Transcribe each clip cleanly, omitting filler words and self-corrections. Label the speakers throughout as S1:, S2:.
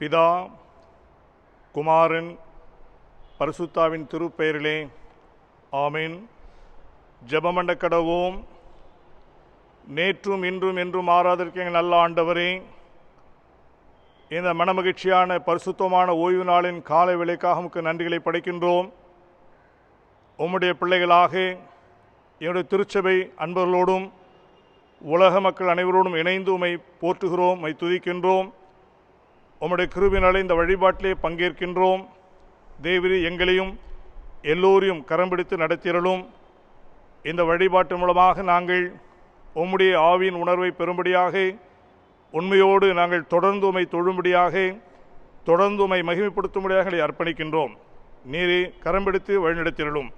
S1: பிதா குமாரன் பரிசுத்தாவின் திருப்பெயரிலே ஆமீன். ஜெபமண்ட கடவோம். நேற்றும் இன்றும் என்றும் மாறாதிருக்க எங்கள் நல்ல ஆண்டவரே, இந்த மனமகிழ்ச்சியான பரிசுத்தமான ஓய்வு நாளின் காலை வேளைக்காக உமக்கு நன்றிகளை படைக்கின்றோம். உம்முடைய பிள்ளைகளாக என்னுடைய திருச்சபை அன்பர்களோடும் உலக மக்கள் அனைவரோடும் இணைந்து உம்மை போற்றுகிறோம், உம்மை துதிக்கின்றோம். உம்முடைய கிருபையினாலே இந்த வழிபாட்டிலே பங்கேற்கின்றோம். தேவரீ எங்களையும் எல்லோரையும் கரம் பிடித்து நடத்தியருளும். இந்த வழிபாட்டு மூலமாக நாங்கள் உம்முடைய ஆவியின் உணர்வை பெறும்படியாக, உண்மையோடு நாங்கள் தொடர்ந்து உம்மை தொழும்படியாக, தொடர்ந்து உம்மை மகிமைப்படுத்தும்படியாக அர்ப்பணிக்கின்றோம். நீரே கரம் பிடித்து வழிநடத்தியருளும்.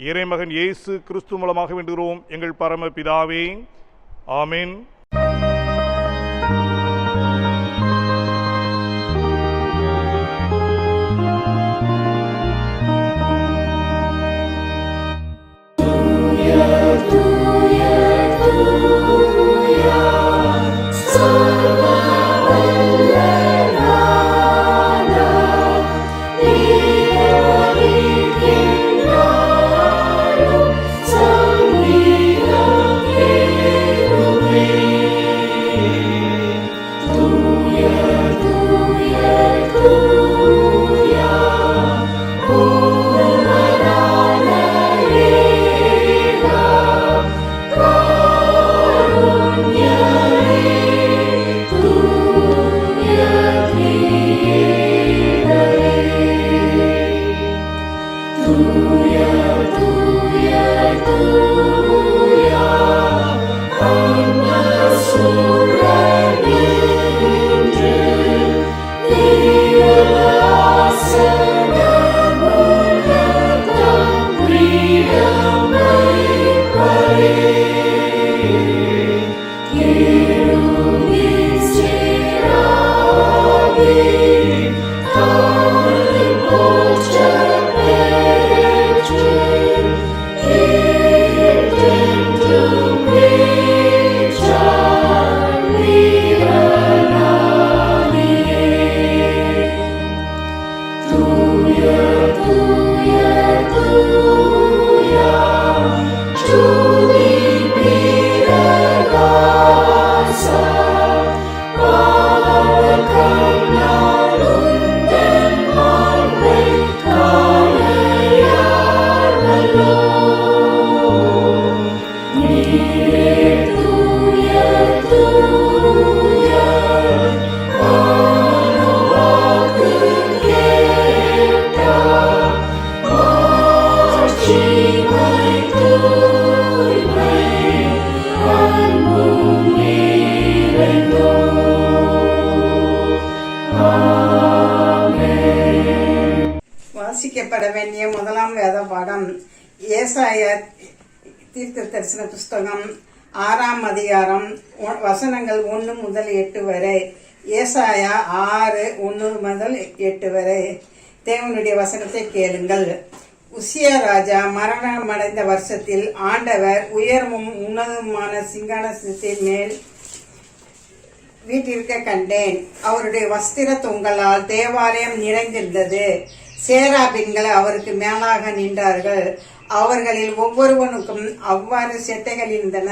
S1: இறைமகன் இயேசு கிறிஸ்து மூலமாக வேண்டுகிறோம் எங்கள் பரம பிதாவே, ஆமீன்.
S2: வாசிக்கப்பட வேண்டிய முதலாம் வேத பாடம் ஏசாயா தீர்க்க தரிசன புஸ்தகம் 6ஆம் அதிகாரம் வசனங்கள் 1 முதல் 8 வரை. ஏசாயா 6:1 முதல் 8 வரை. தேவனுடைய வசனத்தை கேளுங்கள். உசியா ராஜா மரணமடைந்த வருஷத்தில் ஆண்டவர் உயர்வும் உன்னதமான சிங்காசனத்தின் மேல் வீட்டிற்க கண்டேன். அவருடைய வஸ்திர தொங்கலால் தேவாலயம் நிறைந்திருந்தது. சேராபின்கள் அவருக்கு மேலாக நின்றார்கள். அவர்களில் ஒவ்வொருவனுக்கும் அவ்வாறு செட்டைகள் இருந்தன.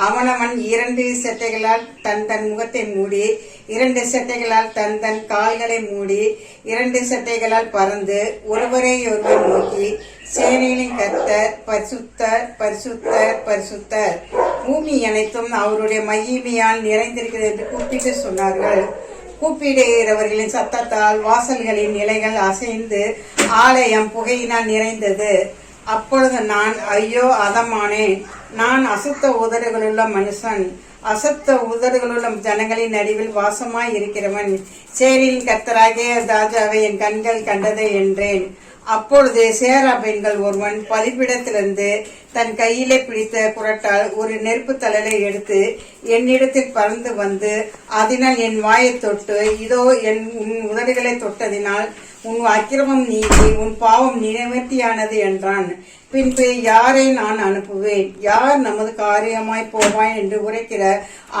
S2: அவனவன் 2 செட்டைகளால் தன் தன் முகத்தை மூடி, 2 செட்டைகளால் தன் தன் கால்களை மூடி, 2 செட்டைகளால் பறந்து ஒருவரையொருவர் நோக்கி, சேனையின் கர்த்தர் பரிசுத்தர் பரிசுத்தர் பரிசுத்தர், பூமி அனைத்தும் அவருடைய மகிமையால் நிறைந்திருக்கிறது என்று கூப்பிட்டு சொன்னார்கள். கூப்பிடுகிறவர்களின் சத்தத்தால் வாசல்களின் நிலைகள் அசைந்து ஆலயம் புகையினால் நிறைந்தது. அப்பொழுது நான், ஐயோ அதமானேன், நான் அசுத்த உதடுகளுள்ள மனுஷன், அசுத்த உதடுகளுள்ள ஜனங்களின் நடுவில் வாசமாய் இருக்கிறவன், சேரியின் கர்த்தராகிய ராஜாவை என் கண்கள் கண்டது என்றேன். அப்பொழுது சேராபீன்கள் ஒருவன் பலிபீடத்திலிருந்து தன் கையிலே பிடித்த குரட்டால் ஒரு நெருப்பு தழலை எடுத்து என்னிடத்தில் பறந்து வந்து அதனால் என் வாயை தொட்டு, இதோ உன் உதடுகளை தொட்டதினால் உன் அக்கிரமம் நீங்கி உன் பாவம் நிவர்த்தியானது என்றான். பின்பு யாரை நான் அனுப்புவேன்? யார் நமது காரியமாய் போவான் என்று உரைக்கிற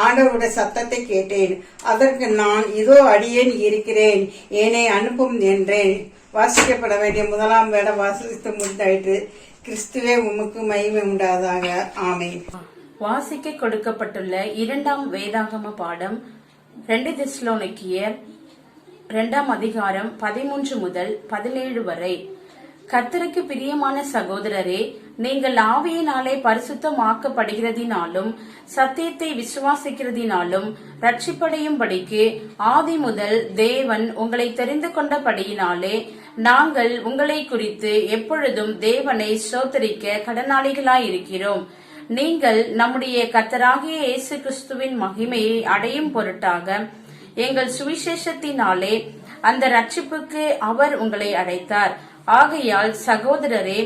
S2: ஆண்டவருடைய சத்தத்தை கேட்டேன். அதற்கு நான், இதோ அடியேன் இருக்கிறேன், என்னை அனுப்பும் என்றேன். வாசிக்கப்பட வேண்டிய முதலாம் வேடம் வாசித்து முடிந்தாயிற்று. கிறிஸ்துவே உமக்கு மகிமை உண்டாதாக. ஆமென்.
S3: வாசிக்க கொடுக்கப்பட்டுள்ள இரண்டாம் வேதாகம பாடம் 2 தெசலோனிக்கேயர் 2ஆம் அதிகாரம் 13 முதல் 17 வரை. கர்த்தருக்கு பிரியமான சகோதரரே, நீங்கள் ஆவியினாலே பரிசுத்தமாக்கப்படுகிறதினாலும் சத்தியத்தை விசுவாசிக்கிறதினாலும் ரட்சிப்படையும்படிக்கு ஆதி முதல் தேவன் உங்களை தெரிந்து கொண்டபடியினாலே நாங்கள் உங்களை குறித்து எப்பொழுதும் தேவனை ஸ்தோத்திரிக்க கடனாளிகளாயிருக்கிறோம். நீங்கள் நம்முடைய கர்த்தராகிய இயேசு கிறிஸ்துவின் மகிமையை அடையும் பொருட்டாக எங்கள் சுவிசேஷத்தினாலே அந்த ரட்சிப்புக்கு அவர் உங்களை அழைத்தார். ஆகையால் சகோதரரே,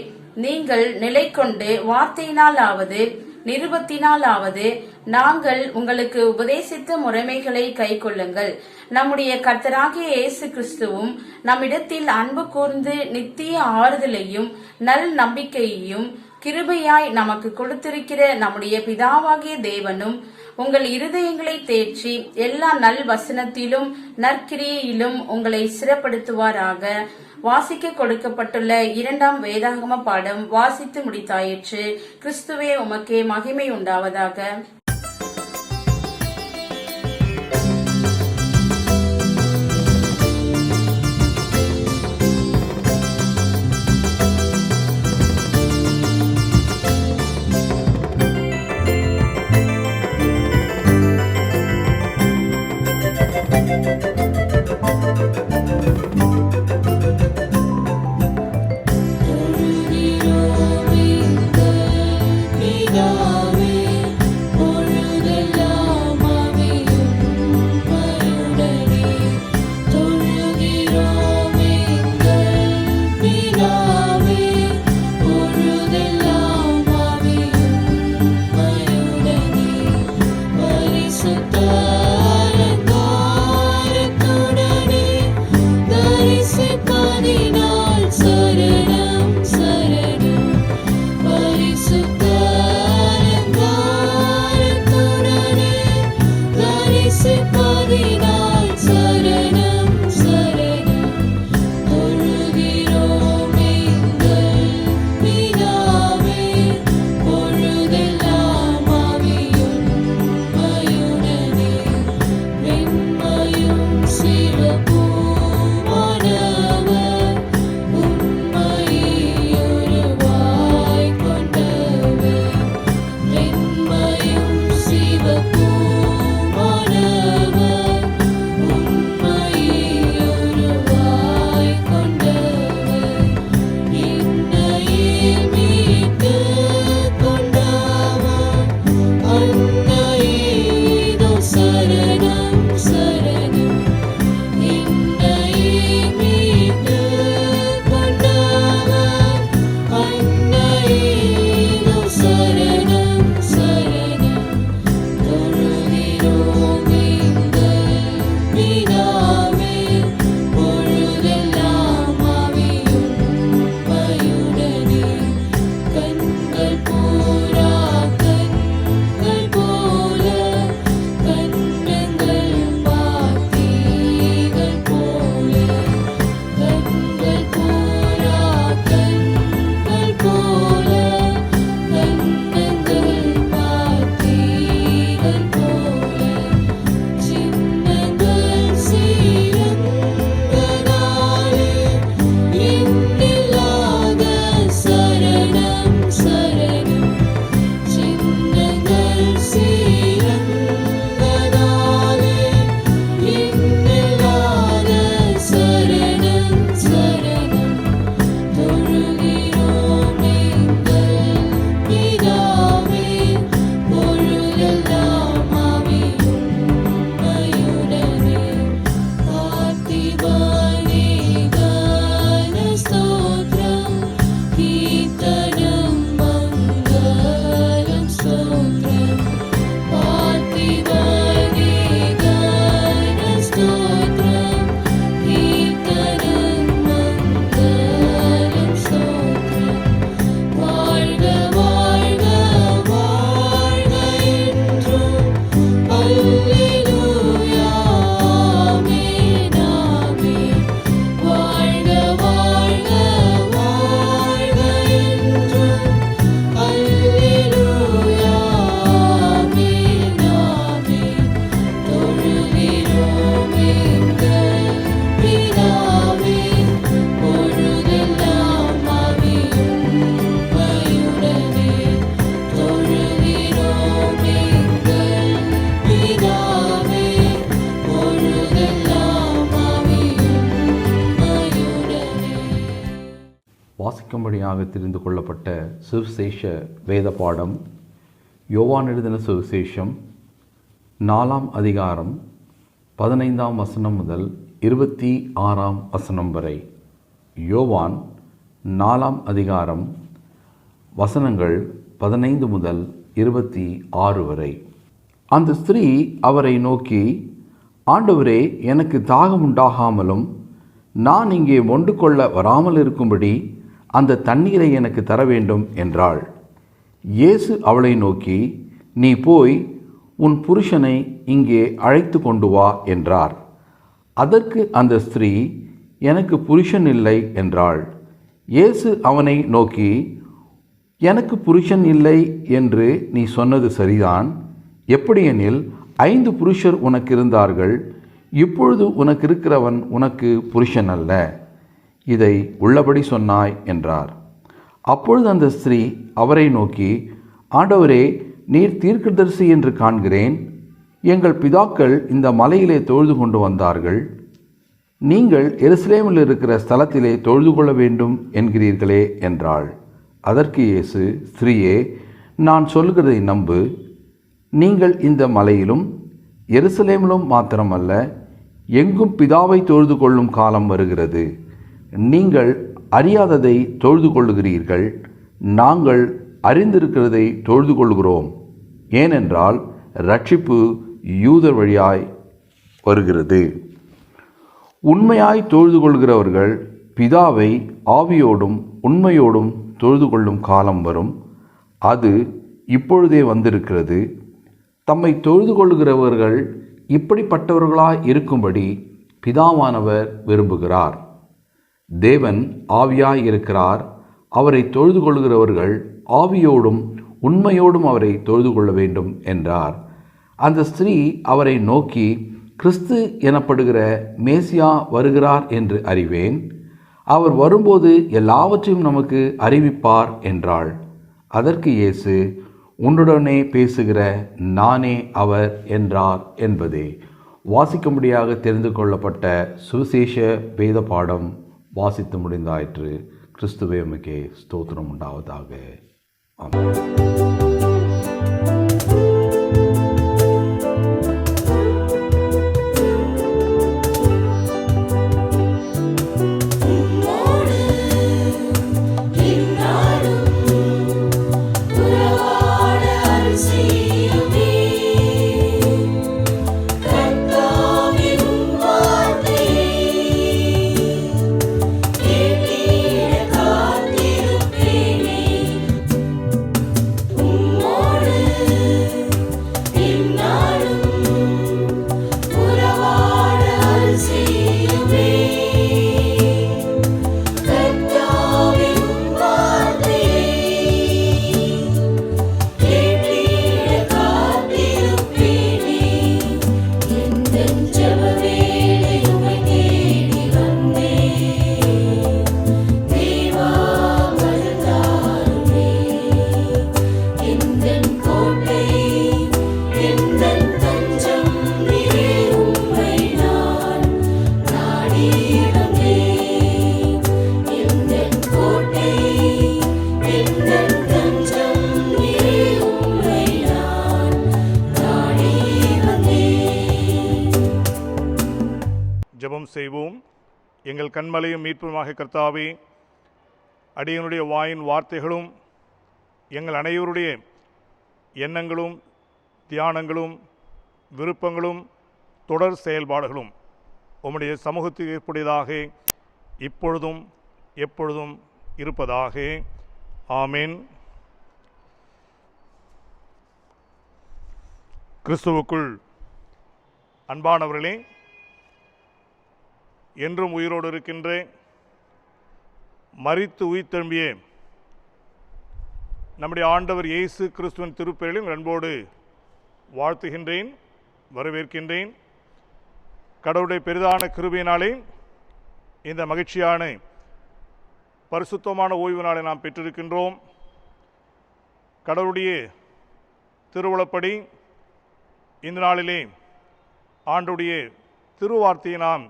S3: நீங்கள் நிலை கொண்டு வார்த்தையினாலாவது நிருபத்தினாலாவது நாங்கள் உங்களுக்கு உபதேசித்த முறைமைகளை கைக்கொள்ளுங்கள். நம்முடைய கர்த்தராகிய இயேசு கிறிஸ்துவும் நம்மிடத்தில் அன்பு கூர்ந்து நித்திய ஆறுதலையும் நல் நம்பிக்கையையும் கிருபையாய் நமக்கு கொடுத்திருக்கிற நம்முடைய பிதாவாகிய தேவனும் உங்கள் இருதயங்களை தேற்றி எல்லா நல் வசனத்திலும் நற்கிரியையிலும் உங்களை சிறப்படுத்துவாராக. வாசிக்க கொடுக்கப்பட்டுள்ள இரண்டாம் வேதாகம பாடம் வாசித்து முடித்தாயிற்று. கிறிஸ்துவே உமக்கே மகிமை உண்டாவதாக.
S4: வாசிக்கும்படியாக தெரிந்து கொள்ளப்பட்ட சுவிசேஷ வேத பாடம் யோவான் எழுதின சுவிசேஷம் 4ஆம் அதிகாரம் 15ஆம் வசனம் முதல் 26ஆம் வசனம் வரை. யோவான் 4ஆம் அதிகாரம் வசனங்கள் 15 முதல் 26 வரை. அந்த ஸ்திரீ அவரை நோக்கி, ஆண்டவரே, எனக்கு தாகம் உண்டாகாமலும் நான் இங்கே மொண்டு கொள்ள வராமல் இருக்கும்படி அந்த தண்ணீரை எனக்கு தர வேண்டும் என்றாள். இயேசு அவளை நோக்கி, நீ போய் உன் புருஷனை இங்கே அழைத்து கொண்டு வா என்றார். அதற்கு அந்த ஸ்திரீ, எனக்கு புருஷன் இல்லை என்றாள். இயேசு அவனை நோக்கி, எனக்கு புருஷன் இல்லை என்று நீ சொன்னது சரிதான். எப்படியெனில் 5 புருஷர் உனக்கு இருந்தார்கள், இப்பொழுது உனக்கு இருக்கிறவன் உனக்கு புருஷன் அல்ல. இதை உள்ளபடி சொன்னாய் என்றார். அப்பொழுது அந்த ஸ்திரீ அவரை நோக்கி, ஆண்டவரே, நீர் தீர்க்கதரிசி என்று காண்கிறேன். எங்கள் பிதாக்கள் இந்த மலையிலே தொழுது கொண்டு வந்தார்கள். நீங்கள் எருசலேமில் இருக்கிற ஸ்தலத்திலே தொழுது கொள்ள வேண்டும் என்கிறீர்களே என்றாள். அதற்கு இயேசு, ஸ்திரீயே, நான் சொல்கிறதை நம்பு. நீங்கள் இந்த மலையிலும் எருசலேமிலும் மாத்திரமல்ல, எங்கும் பிதாவை தொழுது கொள்ளும் காலம் வருகிறது. நீங்கள் அறியாததை தொழுது கொள்ளுகிறீர்கள், நாங்கள் அறிந்திருக்கிறதை தொழுது கொள்கிறோம். ஏனென்றால் இரட்சிப்பு யூதர் வழியாய் வருகிறது. உண்மையாய் தொழுது கொள்கிறவர்கள் பிதாவை ஆவியோடும் உண்மையோடும் தொழுது கொள்ளும் காலம் வரும், அது இப்பொழுதே வந்திருக்கிறது. தம்மை தொழுது கொள்கிறவர்கள் இப்படிப்பட்டவர்களாய் இருக்கும்படி பிதாவானவர் விரும்புகிறார். தேவன் ஆவியாய் இருக்கிறார். அவரை தொழுது கொள்கிறவர்கள் ஆவியோடும் உண்மையோடும் அவரை தொழுது கொள்ள வேண்டும் என்றார். அந்த ஸ்திரீ அவரை நோக்கி, கிறிஸ்து எனப்படுகிற மேசியா வருகிறார் என்று அறிவேன். அவர் வரும்போது எல்லாவற்றையும் நமக்கு அறிவிப்பார் என்றாள். அதற்கு இயேசு, உன்னுடனே பேசுகிற நானே அவர் என்றார் என்பதே. வாசிக்கும்படியாக தெரிந்து கொள்ளப்பட்ட சுவிசேஷ வேத பாடம் வாசித்து முடிந்தாயிற்று. கிறிஸ்துவே உமக்கே ஸ்தோத்திரம் உண்டாவதாக. ஆமென்.
S1: ஜெபம் செய்வோம். எங்கள் கண்மலையும் மீட்புமாக கர்த்தாவே, அடியனுடைய வாயின் வார்த்தைகளும் எங்கள் அனைவருடைய எண்ணங்களும் தியானங்களும் விருப்பங்களும் தொடர் செயல்பாடுகளும் உம்முடைய சமூகத்துக்கு ஏற்புடையதாக இப்பொழுதும் எப்பொழுதும் இருப்பதாக. ஆமேன். கிறிஸ்துவுக்குள் அன்பானவர்களே, என்றும் உயிரோடு இருக்கின்ற மரித்து உயிர்த்தெழும்பிய நம்முடைய ஆண்டவர் இயேசு கிறிஸ்துவின் திருப்பெயரிலும் அன்போடு வாழ்த்துகின்றேன், வரவேற்கின்றேன். கடவுளுடைய பெரிதான கிருபையினாலே இந்த மகிழ்ச்சியான பரிசுத்தமான ஓய்வு நாளை நாம் பெற்றிருக்கின்றோம். கடவுளுடைய திருவுளப்படி இந்த நாளிலே ஆண்டுடைய திருவார்த்தையை நாம்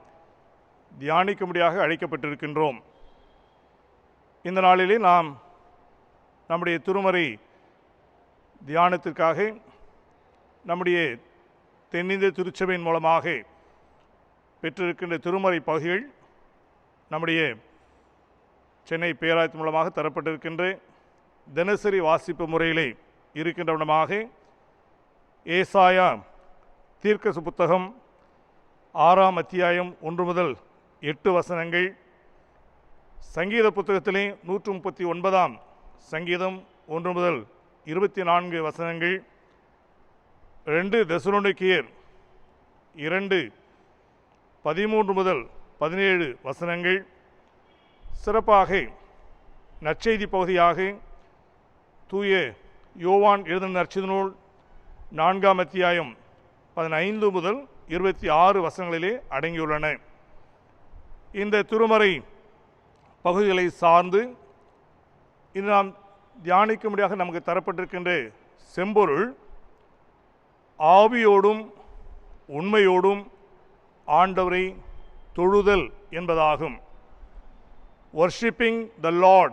S1: தியானிக்கும்படியாக அழைக்கப்பட்டிருக்கின்றோம். இந்த நாளிலே நாம் நம்முடைய திருமறை தியானத்திற்காக நம்முடைய தென்னிந்திய திருச்சபையின் மூலமாக பெற்றிருக்கின்ற திருமறை பகுதிகள் நம்முடைய சென்னை பேராயத்தின் மூலமாக தரப்பட்டிருக்கின்ற தினசரி வாசிப்பு முறையிலே இருக்கின்றவனமாக ஏசாயா தீர்க்கசு புத்தகம் 6ஆம் அத்தியாயம் 1 முதல் 8 வசனங்கள், சங்கீத புத்தகத்திலே 139ஆம் சங்கீதம் 1 முதல் 24 வசனங்கள், 2 தெசலோனிக்கேயர் 2:13 முதல் 17 வசனங்கள், சிறப்பாக நற்செய்தி பகுதியாக தூய யோவான் எழுதின நற்செய்தி நூல் 4ஆம் அத்தியாயம் 15 முதல் 26 வசனங்களிலே அடங்கியுள்ளன. இந்த திருமறை பகுதிகளை சார்ந்து இது நாம் தியானிக்கும்படியாக நமக்கு தரப்பட்டிருக்கின்ற செம்பொருள் ஆவியோடும் உண்மையோடும் ஆண்டவரை தொழுதல் என்பதாகும். Worshipping the Lord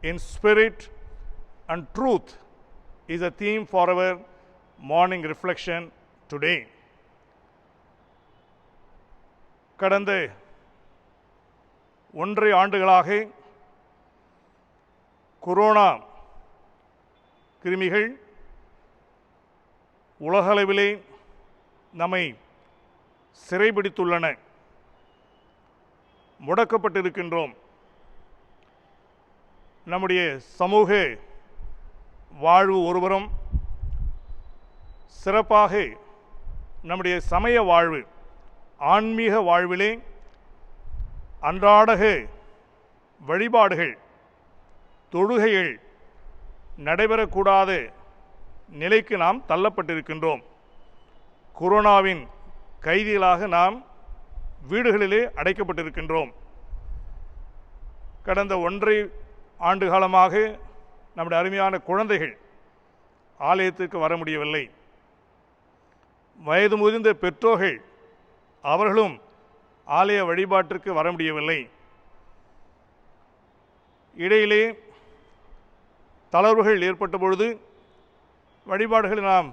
S1: in spirit and truth is a theme for our morning reflection today. கடந்த 1.5 ஆண்டுகளாக கொரோனா கிருமிகள் உலகளவிலே நம்மை சிறைபிடித்துள்ளன. முடக்கப்பட்டிருக்கின்றோம். நம்முடைய சமூக வாழ்வு ஒருவரும், சிறப்பாக நம்முடைய சமய வாழ்வு ஆன்மீக வாழ்விலே அன்றாட வழிபாடுகள் தொழுகைகள் நடைபெறக்கூடாத நிலைக்கு நாம் தள்ளப்பட்டிருக்கின்றோம். கொரோனாவின் கைதிகளாக நாம் வீடுகளிலே அடைக்கப்பட்டிருக்கின்றோம். கடந்த 1.5 ஆண்டு காலமாக நம்முடைய அருமையான குழந்தைகள் ஆலயத்திற்கு வர முடியவில்லை. வயது முதிர்ந்த பெற்றோர்கள் அவர்களும் ஆலய வழிபாட்டிற்கு வர முடியவில்லை. இடையிலே தளர்வுகள் ஏற்பட்ட பொழுது வழிபாடுகளை நாம்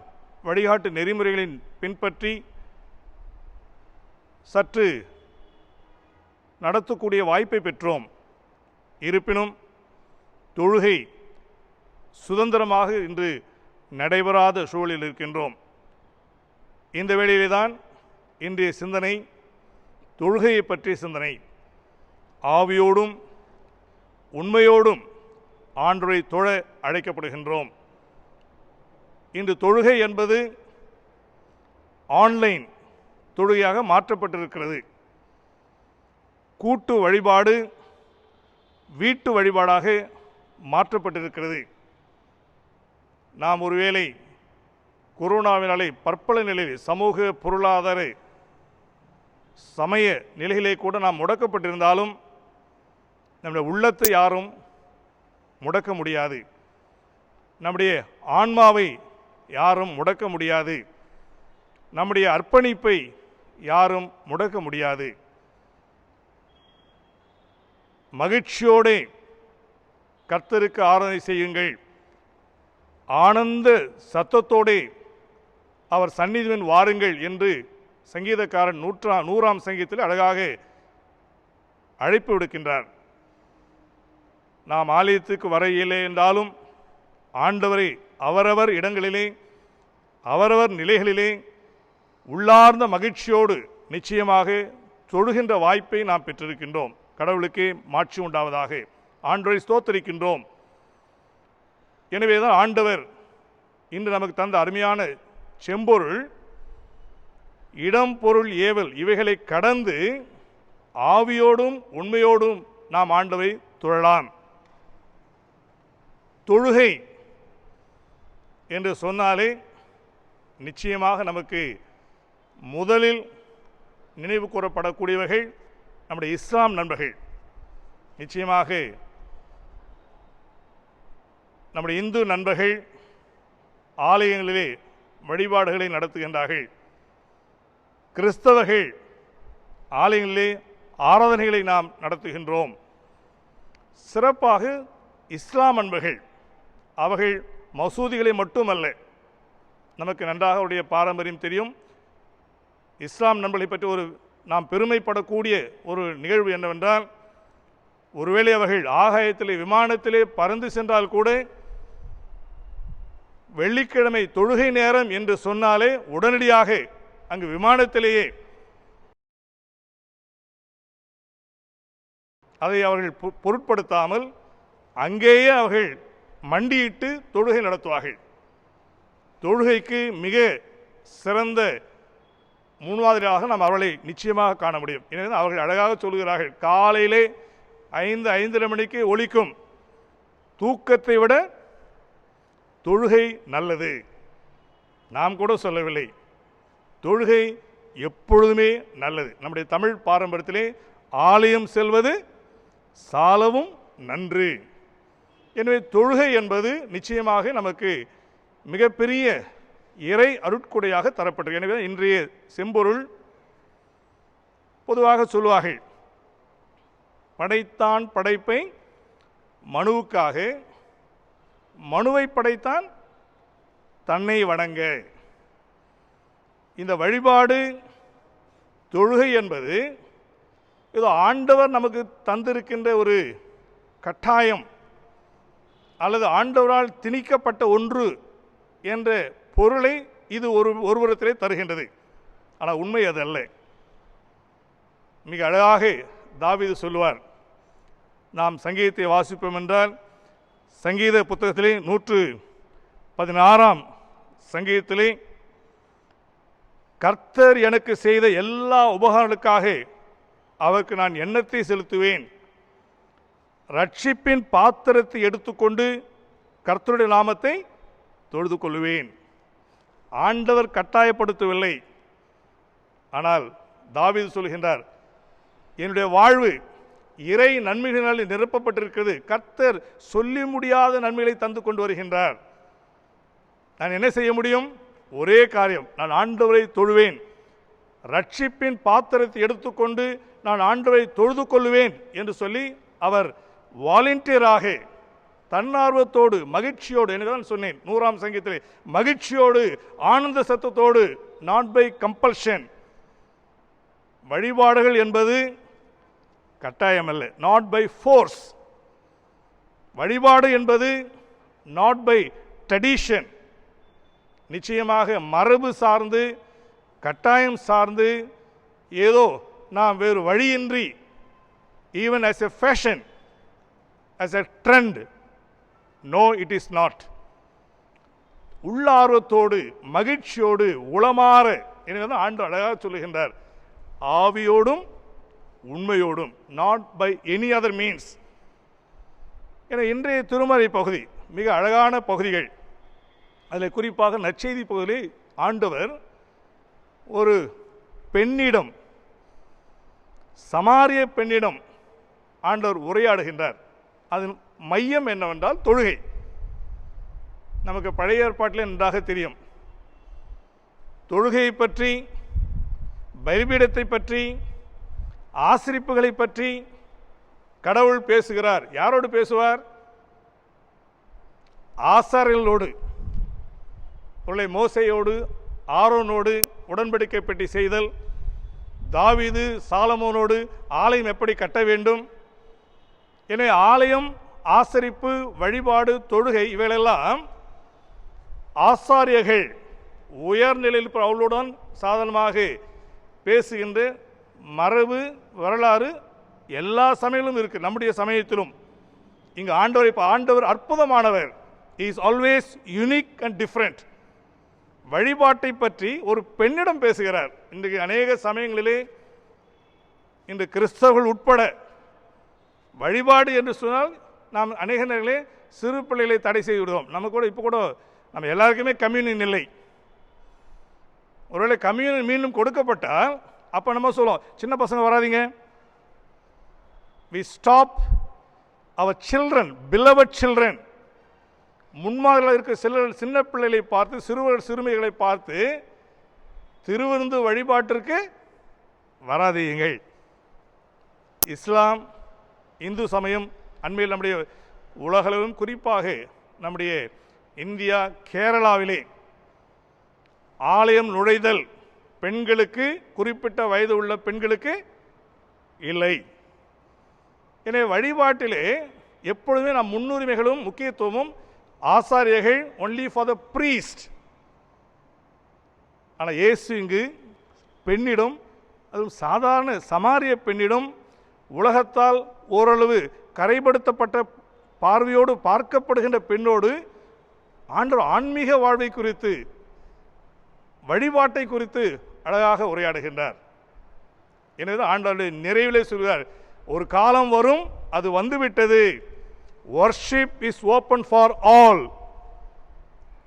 S1: வழிகாட்டு நெறிமுறைகளின் பின்பற்றி சற்று நடத்தக்கூடிய வாய்ப்பை பெற்றோம். இருப்பினும் தொழுகை சுதந்திரமாக இன்று நடைபெறாத சூழலில் இருக்கின்றோம். இந்த வேளையிலே தான் இன்றைய சிந்தனை தொழுகையை பற்றிய சிந்தனை. ஆவியோடும் உண்மையோடும் ஆண்டவரை தொழ அழைக்கப்படுகின்றோம். இன்று தொழுகை என்பது ஆன்லைன் தொழுகையாக மாற்றப்பட்டிருக்கிறது. கூட்டு வழிபாடு வீட்டு வழிபாடாக மாற்றப்பட்டிருக்கிறது. நாம் ஒருவேளை கொரோனாவினாலே பற்பல நிலையில் சமூக பொருளாதார சமய நிலையிலே கூட நாம் முடக்கப்பட்டிருந்தாலும் நம்முடைய உள்ளத்தை யாரும் முடக்க முடியாது. நம்முடைய ஆன்மாவை யாரும் முடக்க முடியாது. நம்முடைய அர்ப்பணிப்பை யாரும் முடக்க முடியாது. மகிழ்ச்சியோடு கர்த்தருக்கு ஆராதனை செய்யுங்கள். ஆனந்த சத்தத்தோடு அவர் சந்நிதியின் வாருங்கள் என்று சங்கீதக்காரன் 100ஆம் சங்கீதத்தில் அழகாக அழைப்பு விடுக்கின்றார். நாம் ஆலயத்துக்கு வர இயலே என்றாலும் ஆண்டவரை அவரவர் இடங்களிலே அவரவர் நிலைகளிலே உள்ளார்ந்த மகிழ்ச்சியோடு நிச்சயமாக தொழுகின்ற வாய்ப்பை நாம் பெற்றிருக்கின்றோம். கடவுளுக்கே மாட்சி உண்டாவதாக. ஆண்டவரை ஸ்தோத்தரிக்கின்றோம். எனவேதான் ஆண்டவர் இன்று நமக்கு தந்த அருமையான செம்பொருள் இடம் பொருள் ஏவல் இவைகளை கடந்து ஆவியோடும் உண்மையோடும் நாம் ஆண்டவரை தொழலாம். தொழுகை என்று சொன்னாலே நிச்சயமாக நமக்கு முதலில் நினைவு கூறப்படக்கூடியவர்கள் நம்முடைய இஸ்லாம் நண்பர்கள். நிச்சயமாக நம்முடைய இந்து நண்பர்கள் ஆலயங்களிலே வழிபாடுகளை நடத்துகின்றார்கள். கிறிஸ்தவர்கள் ஆலயங்களிலே ஆராதனைகளை நாம் நடத்துகின்றோம். சிறப்பாக இஸ்லாம் அன்பர்கள் அவர்கள் மசூதிகளை மட்டுமல்ல, நமக்கு நன்றாக அவருடைய பாரம்பரியம் தெரியும். இஸ்லாம் நண்பர்களை பற்றி நாம் பெருமைப்படக்கூடிய ஒரு நிகழ்வு என்னவென்றால், ஒருவேளை அவர்கள் ஆகாயத்திலே விமானத்திலே பறந்து சென்றால் கூட வெள்ளிக்கிழமை தொழுகை நேரம் என்று சொன்னாலே உடனடியாக அங்கு விமானத்திலேயே அதை அவர்கள் பொருட்படுத்தாமல் அங்கேயே அவர்கள் மண்டியிட்டு தொழுகை நடத்துவார்கள். தொழுகைக்கு மிக சிறந்த முன்மாதிரியாக நாம் அவர்களை நிச்சயமாக காண முடியும். எனவே அவர்கள் அழகாக சொல்கிறார்கள், காலையிலே 5-5:30 மணிக்கு ஒலிக்கும் தூக்கத்தை விட தொழுகை நல்லது. நாம் கூட சொல்லவில்லை, தொழுகை எப்பொழுதுமே நல்லது. நம்முடைய தமிழ் பாரம்பரியத்திலே ஆலயம் செல்வது சாலவும் நன்று. எனவே தொழுகை என்பது நிச்சயமாக நமக்கு மிகப்பெரிய இறை அருட்கொடையாக தரப்பட்டது. எனவே இன்றைய செம்பொருள் பொதுவாக சொல்வார்கள், படைத்தான் படைப்பை மனுவுக்காக, மனுவை படைத்தான் தன்னை வணங்க. இந்த வழிபாடு தொழுகை என்பது ஏதோ ஆண்டவர் நமக்கு தந்திருக்கின்ற ஒரு கட்டாயம் அல்லது ஆண்டவரால் திணிக்கப்பட்ட ஒன்று என்ற பொருளை இது ஒருவரத்திலே தருகின்றது. ஆனால் உண்மை அது அல்ல. மிக அழகாக தாவீது சொல்லுவார். நாம் சங்கீதத்தை வாசிப்போம் என்றால், சங்கீத புத்தகத்திலே 116ஆம் சங்கீதத்திலே, கர்த்தர் எனக்கு செய்த எல்லா உபகாரங்களுக்காக அவருக்கு நான் எண்ணத்தை செலுத்துவேன். ரட்சிப்பின் பாத்திரத்தை எடுத்துக்கொண்டு கர்த்தருடைய நாமத்தை தொழுது கொள்வேன். ஆண்டவர் கட்டாயப்படுத்தவில்லை. ஆனால் தாவீது சொல்கின்றார், என்னுடைய வாழ்வு இறை நன்மைகளினால் நிரப்பப்பட்டிருக்கிறது. கர்த்தர் சொல்லி முடியாத நன்மைகளை தந்து கொண்டு வருகின்றார். நான் என்ன செய்ய முடியும்? ஒரே காரியம், நான் ஆண்டவரை தொழுவேன். ரட்சிப்பின் பாத்திரத்தை எடுத்துக்கொண்டு நான் ஆண்டவரை தொழுது கொள்வேன் என்று சொல்லி அவர் வாலண்டியராக தன்னார்வத்தோடு மகிழ்ச்சியோடு, என்னதான் சொன்னேன் 100ஆம் சங்கீதத்திலே, மகிழ்ச்சியோடு ஆனந்த சத்தத்தோடு, நாட் பை கம்பல்ஷன். வழிபாடுகள் என்பது கட்டாயமல்ல, நாட் பை ஃபோர்ஸ். வழிபாடு என்பது நாட் பை ட்ரெடிஷன். நிச்சயமாக மரபு சார்ந்து, கட்டாயம் சார்ந்து, ஏதோ நாம் வேறு வழியின்றி, even as a fashion, as a trend, no it is not. உள்ளார்வத்தோடு மகிழ்ச்சியோடு உளமாற, எனவே ஆண்டு அழகாக சொல்லுகின்றார், ஆவியோடும் உண்மையோடும், not by any other means. என இன்றைய திருமறை பகுதி மிக அழகான பகுதிகள். அதில் குறிப்பாக நற்செய்தி பகுதியில் ஆண்டவர் ஒரு பெண்ணிடம், சமாரிய பெண்ணிடம் ஆண்டவர் உரையாடுகின்றார். அதன் மையம் என்னவென்றால் தொழுகை. நமக்கு பழைய ஏற்பாட்டில் நன்றாக தெரியும். தொழுகையை பற்றி, பலிபீடத்தை பற்றி, ஆசிரிப்புகளை பற்றி கடவுள் பேசுகிறார். யாரோடு பேசுவார்? ஆசாரியர்களோடு. மோசேயோடு ஆரோனோடு உடன்படிக்கை பெட்டி செய்தல், தாவீது சாலமோனோடு ஆலயம் எப்படி கட்ட வேண்டும். எனவே ஆலயம், ஆசரிப்பு, வழிபாடு, தொழுகை இவைகளெல்லாம் ஆசாரியர்கள் உயர்நிலையில் அவளுடன் சாதனமாக பேசுகின்ற மரபு, வரலாறு எல்லா சமயங்களும் இருக்குது. நம்முடைய சமயத்திலும் இங்கு ஆண்டவர் அற்புதமானவர். He is always unique and different. வழிபாட்டை பற்றி ஒரு பெண்ணிடம் பேசுகிறார். இன்றைக்கு அநேக சமயங்களிலே, இன்று கிறிஸ்தவர்கள் உட்பட, வழிபாடு என்று சொன்னால் நாம் அநேக நேரங்களே சிறு பிள்ளைகளை தடை செய்து விடுவோம். நம்ம கூட இப்போ கூட நம்ம எல்லாருக்குமே கம்யூனியன் இல்லை. ஒருவேளை கம்யூனியன் மீண்டும் கொடுக்கப்பட்டால் அப்போ நம்ம சொல்லுவோம், சின்ன பசங்க வராதிங்க. we stop our children, beloved children. முன்மாதிரியில் இருக்க சின்ன பிள்ளைகளை பார்த்து, சிறுமிகளை பார்த்து, திருவிருந்து வழிபாட்டிற்கு வராதீங்கள். இஸ்லாம், இந்து சமயம் அண்மையில் நம்முடைய உலகளவும் குறிப்பாக நம்முடைய இந்தியா கேரளாவிலே ஆலயம் நுழைதல் பெண்களுக்கு, குறிப்பிட்ட வயது உள்ள பெண்களுக்கு இல்லை. எனவே வழிபாட்டிலே எப்பொழுதுமே நம் முன்னுரிமைகளும் முக்கியத்துவமும் ஆசாரியர்கள் ஒன்லி ஃபார் த ப்ரீஸ்ட். ஆனால் இயேசு இங்கு பெண்ணிடம், அதுவும் சாதாரண சமாரிய பெண்ணிடம், உலகத்தால் ஓரளவு கரைப்படுத்தப்பட்ட பார்வையோடு பார்க்கப்படுகின்ற பெண்ணோடு ஆண்டவர் ஆன்மீக வாழ்வை குறித்து, வழிபாட்டை குறித்து அழகாக உரையாடுகின்றார். எனவே ஆண்டவருடைய நிறைவிலே சொல்கிறார், ஒரு காலம் வரும், அது வந்துவிட்டது. worship is open for all,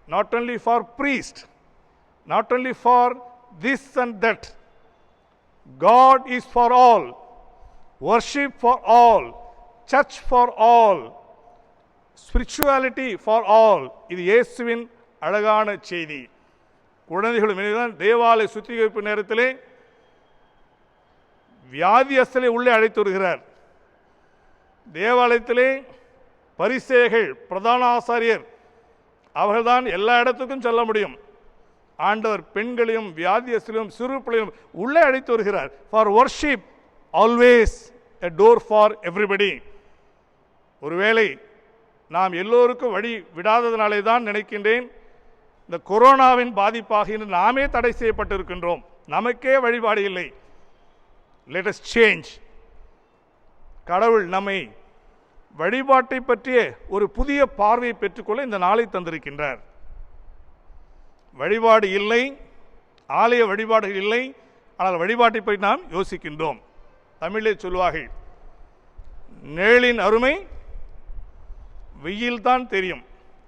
S1: not only for priest, not only for this and that. God is for all, worship for all, church for all, spirituality for all. இது இயேசுவின் அழகான செய்தி. குழந்தைகளும் தேவாலய சுத்திகரிப்பு நேரத்திலே வியாதியஸ்தலை உள்ளே அழைத்து வருகிறார். தேவாலயத்திலே பரிசேயர்கள், பிரதான ஆசாரியர், அவர்கள்தான் எல்லா இடத்துக்கும் செல்ல முடியும். ஆண்டவர் பெண்களையும் வியாதியஸ்தலையும் சிறு பிள்ளையும் உள்ளே அழைத்து வருகிறார். For worship always a door for everybody. ஒருவேளை நாம் எல்லோருக்கும் வழி விடாததினாலே தான் நினைக்கின்றேன், இந்த கொரோனாவின் பாதிப்பாக இன்று நாமே தடை செய்யப்பட்டிருக்கின்றோம். நமக்கே வழிபாடு இல்லை. Let us change. கடவுள் நம்மை வழிபாட்டை பற்றிய ஒரு புதிய பார்வையை பெற்றுக்கொள்ள இந்த நாளை தந்திருக்கின்றார். வழிபாடு இல்லை, ஆலய வழிபாடுகள் இல்லை, ஆனால் வழிபாட்டை பற்றி நாம் யோசிக்கின்றோம். தமிழிலே சொல்வார்கள், நிழலின் அருமை வெயில் தான் தெரியும்.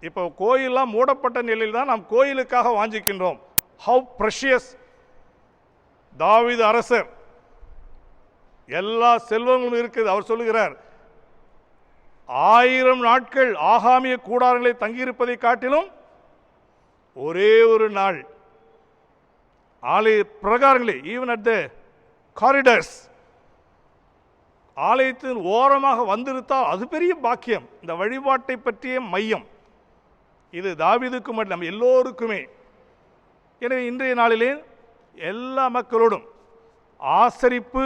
S1: இப்போ கோயிலெலாம் மூடப்பட்ட நிலையில் தான் நாம் கோயிலுக்காக வாஞ்சிக்கின்றோம். How precious. தாவீது அரசர், எல்லா செல்வங்களும் இருக்குது. அவர் சொல்லுகிறார், 1000 நாட்கள் ஆகாமிய கூடாரங்களை தங்கியிருப்பதை காட்டிலும் ஒரே ஒரு நாள் ஆலய பிரகாரங்களே, ஈவன் அட் த காரிடர்ஸ், ஆலயத்தின் ஓரமாக வந்திருந்தால் அது பெரிய பாக்கியம். இந்த வழிபாட்டை பற்றிய மையம் இது தாவீதுக்கு மட்டும், நம்ம எல்லோருக்குமே. எனவே இன்றைய நாளிலே எல்லா மக்களோடும் ஆசரிப்பு,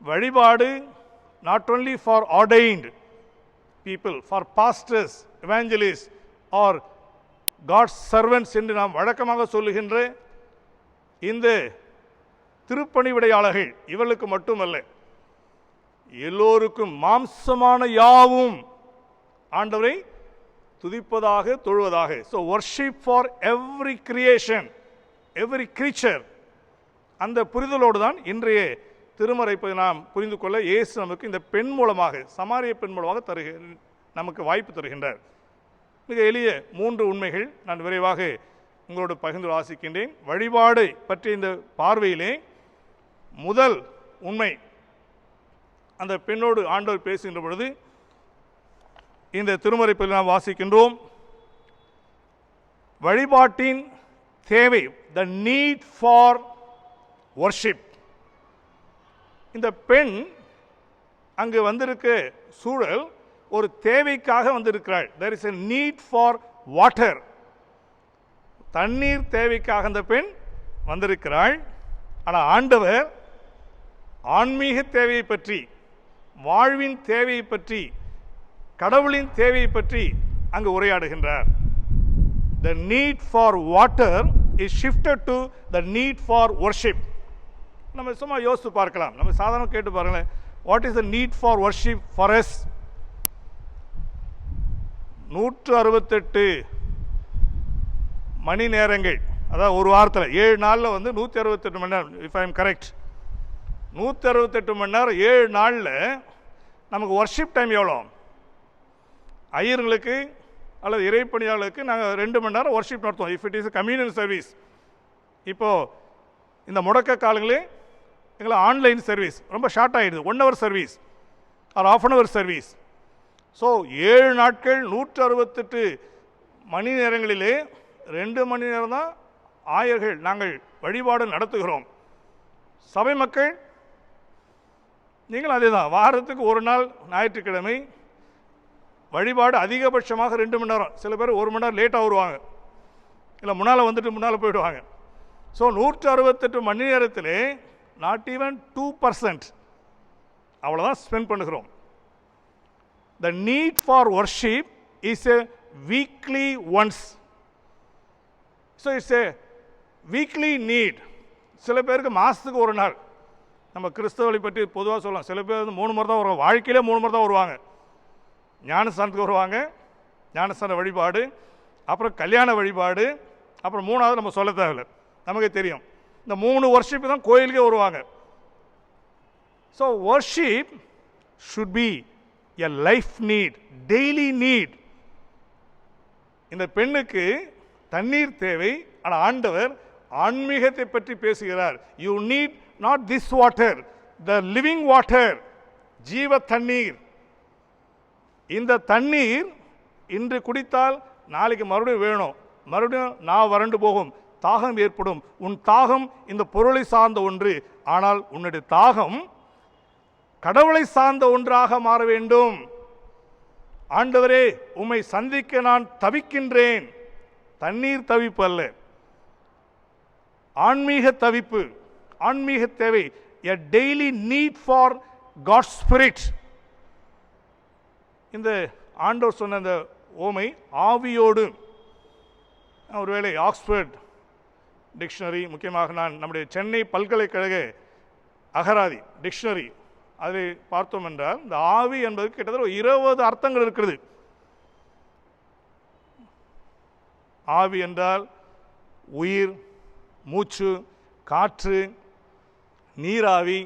S1: வழிபாடு, not only for ordained people, for pastors, evangelists or God's servants என்று நாம் வழக்கமாக சொல்லுகின்ற இந்த திருப்பணிவிடையாளர்கள், இவர்களுக்கு மட்டுமல்ல, எல்லோருக்கும் மாம்சமான யாவும் ஆண்டவரை துதிப்பதாக, தொழுவதாக. So worship for every creation, every creature. அந்த புரிதலோடு தான் இன்றைய திருமறைப்பை நாம் புரிந்து கொள்ள இயேசு நமக்கு இந்த பெண் மூலமாக, சமாரிய பெண் மூலமாக நமக்கு வாய்ப்பு தருகின்றார். மிக எளிய 3 உண்மைகள் நான் விரைவாக உங்களோடு பகிர்ந்து வாசிக்கின்றேன். வழிபாடு பற்றிய இந்த பார்வையிலே முதல் உண்மை, அந்த பெண்ணோடு ஆண்டவர் பேசுகின்ற பொழுது இந்த திருமறைப்பில் நாம் வாசிக்கின்றோம், வழிபாட்டின் தேவை, the need for worship. இந்த பெண் அங்கு வந்திருக்க சூழல் ஒரு தேவைக்காக வந்திருக்கிறாள். there is a need for water. தண்ணீர் தேவைக்காக அந்த பெண் வந்திருக்கிறாள். ஆனால் ஆண்டவர் ஆன்மீக தேவையை பற்றி, வாழ்வின் தேவையை பற்றி, கடவுளின் தேவையை பற்றி அங்கு உரையாடுகின்றார். the need for water is shifted to the need for worship. நம்ம சும்மா யோசித்து பார்க்கலாம், நம்ம சாதாரண கேட்டு பாருங்களேன், what is the need for worship for us? 168 மணி நேரங்கள், அதாவது ஒரு வாரத்தில் 7 நாளில் 168 மணி நேரம், இஃப் ஐ எம் கரெக்ட். 168 மணி நேரம் 7 நாளில் நமக்கு வர்ஷிப் டைம் எவ்வளோ? ஐயர்களுக்கு அல்லது இறைப்பணியாளர்களுக்கு நாங்கள் 2 மணி நேரம் வர்ஷிப் நடத்துவோம், if it is communion service. இப்போது இந்த முடக்க காலங்களே எங்களை ஆன்லைன் சர்வீஸ் ரொம்ப ஷார்ட் ஆகிடுது, 1 hour service or ½ hour service. So 7 நாட்கள் 168 மணி நேரங்களிலே 2 மணி நேரம் தான் ஆயர்கள் நாங்கள் வழிபாடு நடத்துகிறோம். சபை மக்கள் நீங்கள் அதே தான், வாரத்துக்கு 1 நாள் ஞாயிற்றுக்கிழமை வழிபாடு அதிகபட்சமாக 2 மணி நேரம். சில பேர் 1 மணி நேரம் லேட்டாக வருவாங்க, இல்லை முன்னால் வந்துட்டு முன்னால் போயிடுவாங்க. ஸோ 168 மணி நேரத்தில் நாட் ஈவன் 2% அவ்வளோதான் ஸ்பெண்ட் பண்ணுகிறோம். The need for worship is a weekly once. So it's a weekly need. சில பேருக்கு மாதத்துக்கு ஒரு நாள். நம்ம கிறிஸ்தவர்களை பற்றி பொதுவாக சொல்லலாம், சில பேர் வந்து 3 முறை தான் வருவாங்க, வாழ்க்கையிலே 3 முறை தான் வருவாங்க. ஞானஸ்தானத்துக்கு வருவாங்க, ஞானஸ்தான வழிபாடு, அப்புறம் கல்யாண வழிபாடு, அப்புறம் 3வது நம்ம சொல்ல தேவையில்லை, நமக்கே தெரியும். இந்த 3 வர்ஷிப்பு தான் கோயிலுக்கே வருவாங்க. So worship should be a life need, daily need. இந்த பெண்ணுக்கு தண்ணீர் தேவை, ஆனால் ஆண்டவர் ஆன்மீகத்தை பற்றி பேசுகிறார். You need not this water, the living water, ஜீவ தண்ணீர். இந்த தண்ணீர் இன்று குடித்தால் நாளைக்கு மறுபடியும் வேணும், மறுபடியும் நான் வறண்டு போகும், தாகம் ஏற்படும். உன் தாகம் இந்த பொருளை சார்ந்த ஒன்று, ஆனால் உன்னுடைய தாகம் கடவுளை சார்ந்த ஒன்றாக மாற வேண்டும். ஆண்டவரே, உம்மை சந்திக்க நான் தவிக்கின்றேன். தண்ணீர் தவிப்பு அல்ல, ஆன்மீக தவிப்பு, ஆன்மீக தேவை. A daily need for God spirit. இந்த ஆண்டவர் சொன்ன இந்த ஓமை ஆவியோடு, ஒருவேளை ஆக்ஸ்போர்ட் டிக்ஷனரி, முக்கியமாக நான் நம்முடைய சென்னை பல்கலைக்கழக அகராதி டிக்ஷனரி அதை பார்த்தோம் என்றால், இந்த ஆவி என்பது கிட்டத்தட்ட 20 அர்த்தங்கள் இருக்கிறது. ஆவி என்றால் உயிர், மூச்சு, காற்று, நீராவி.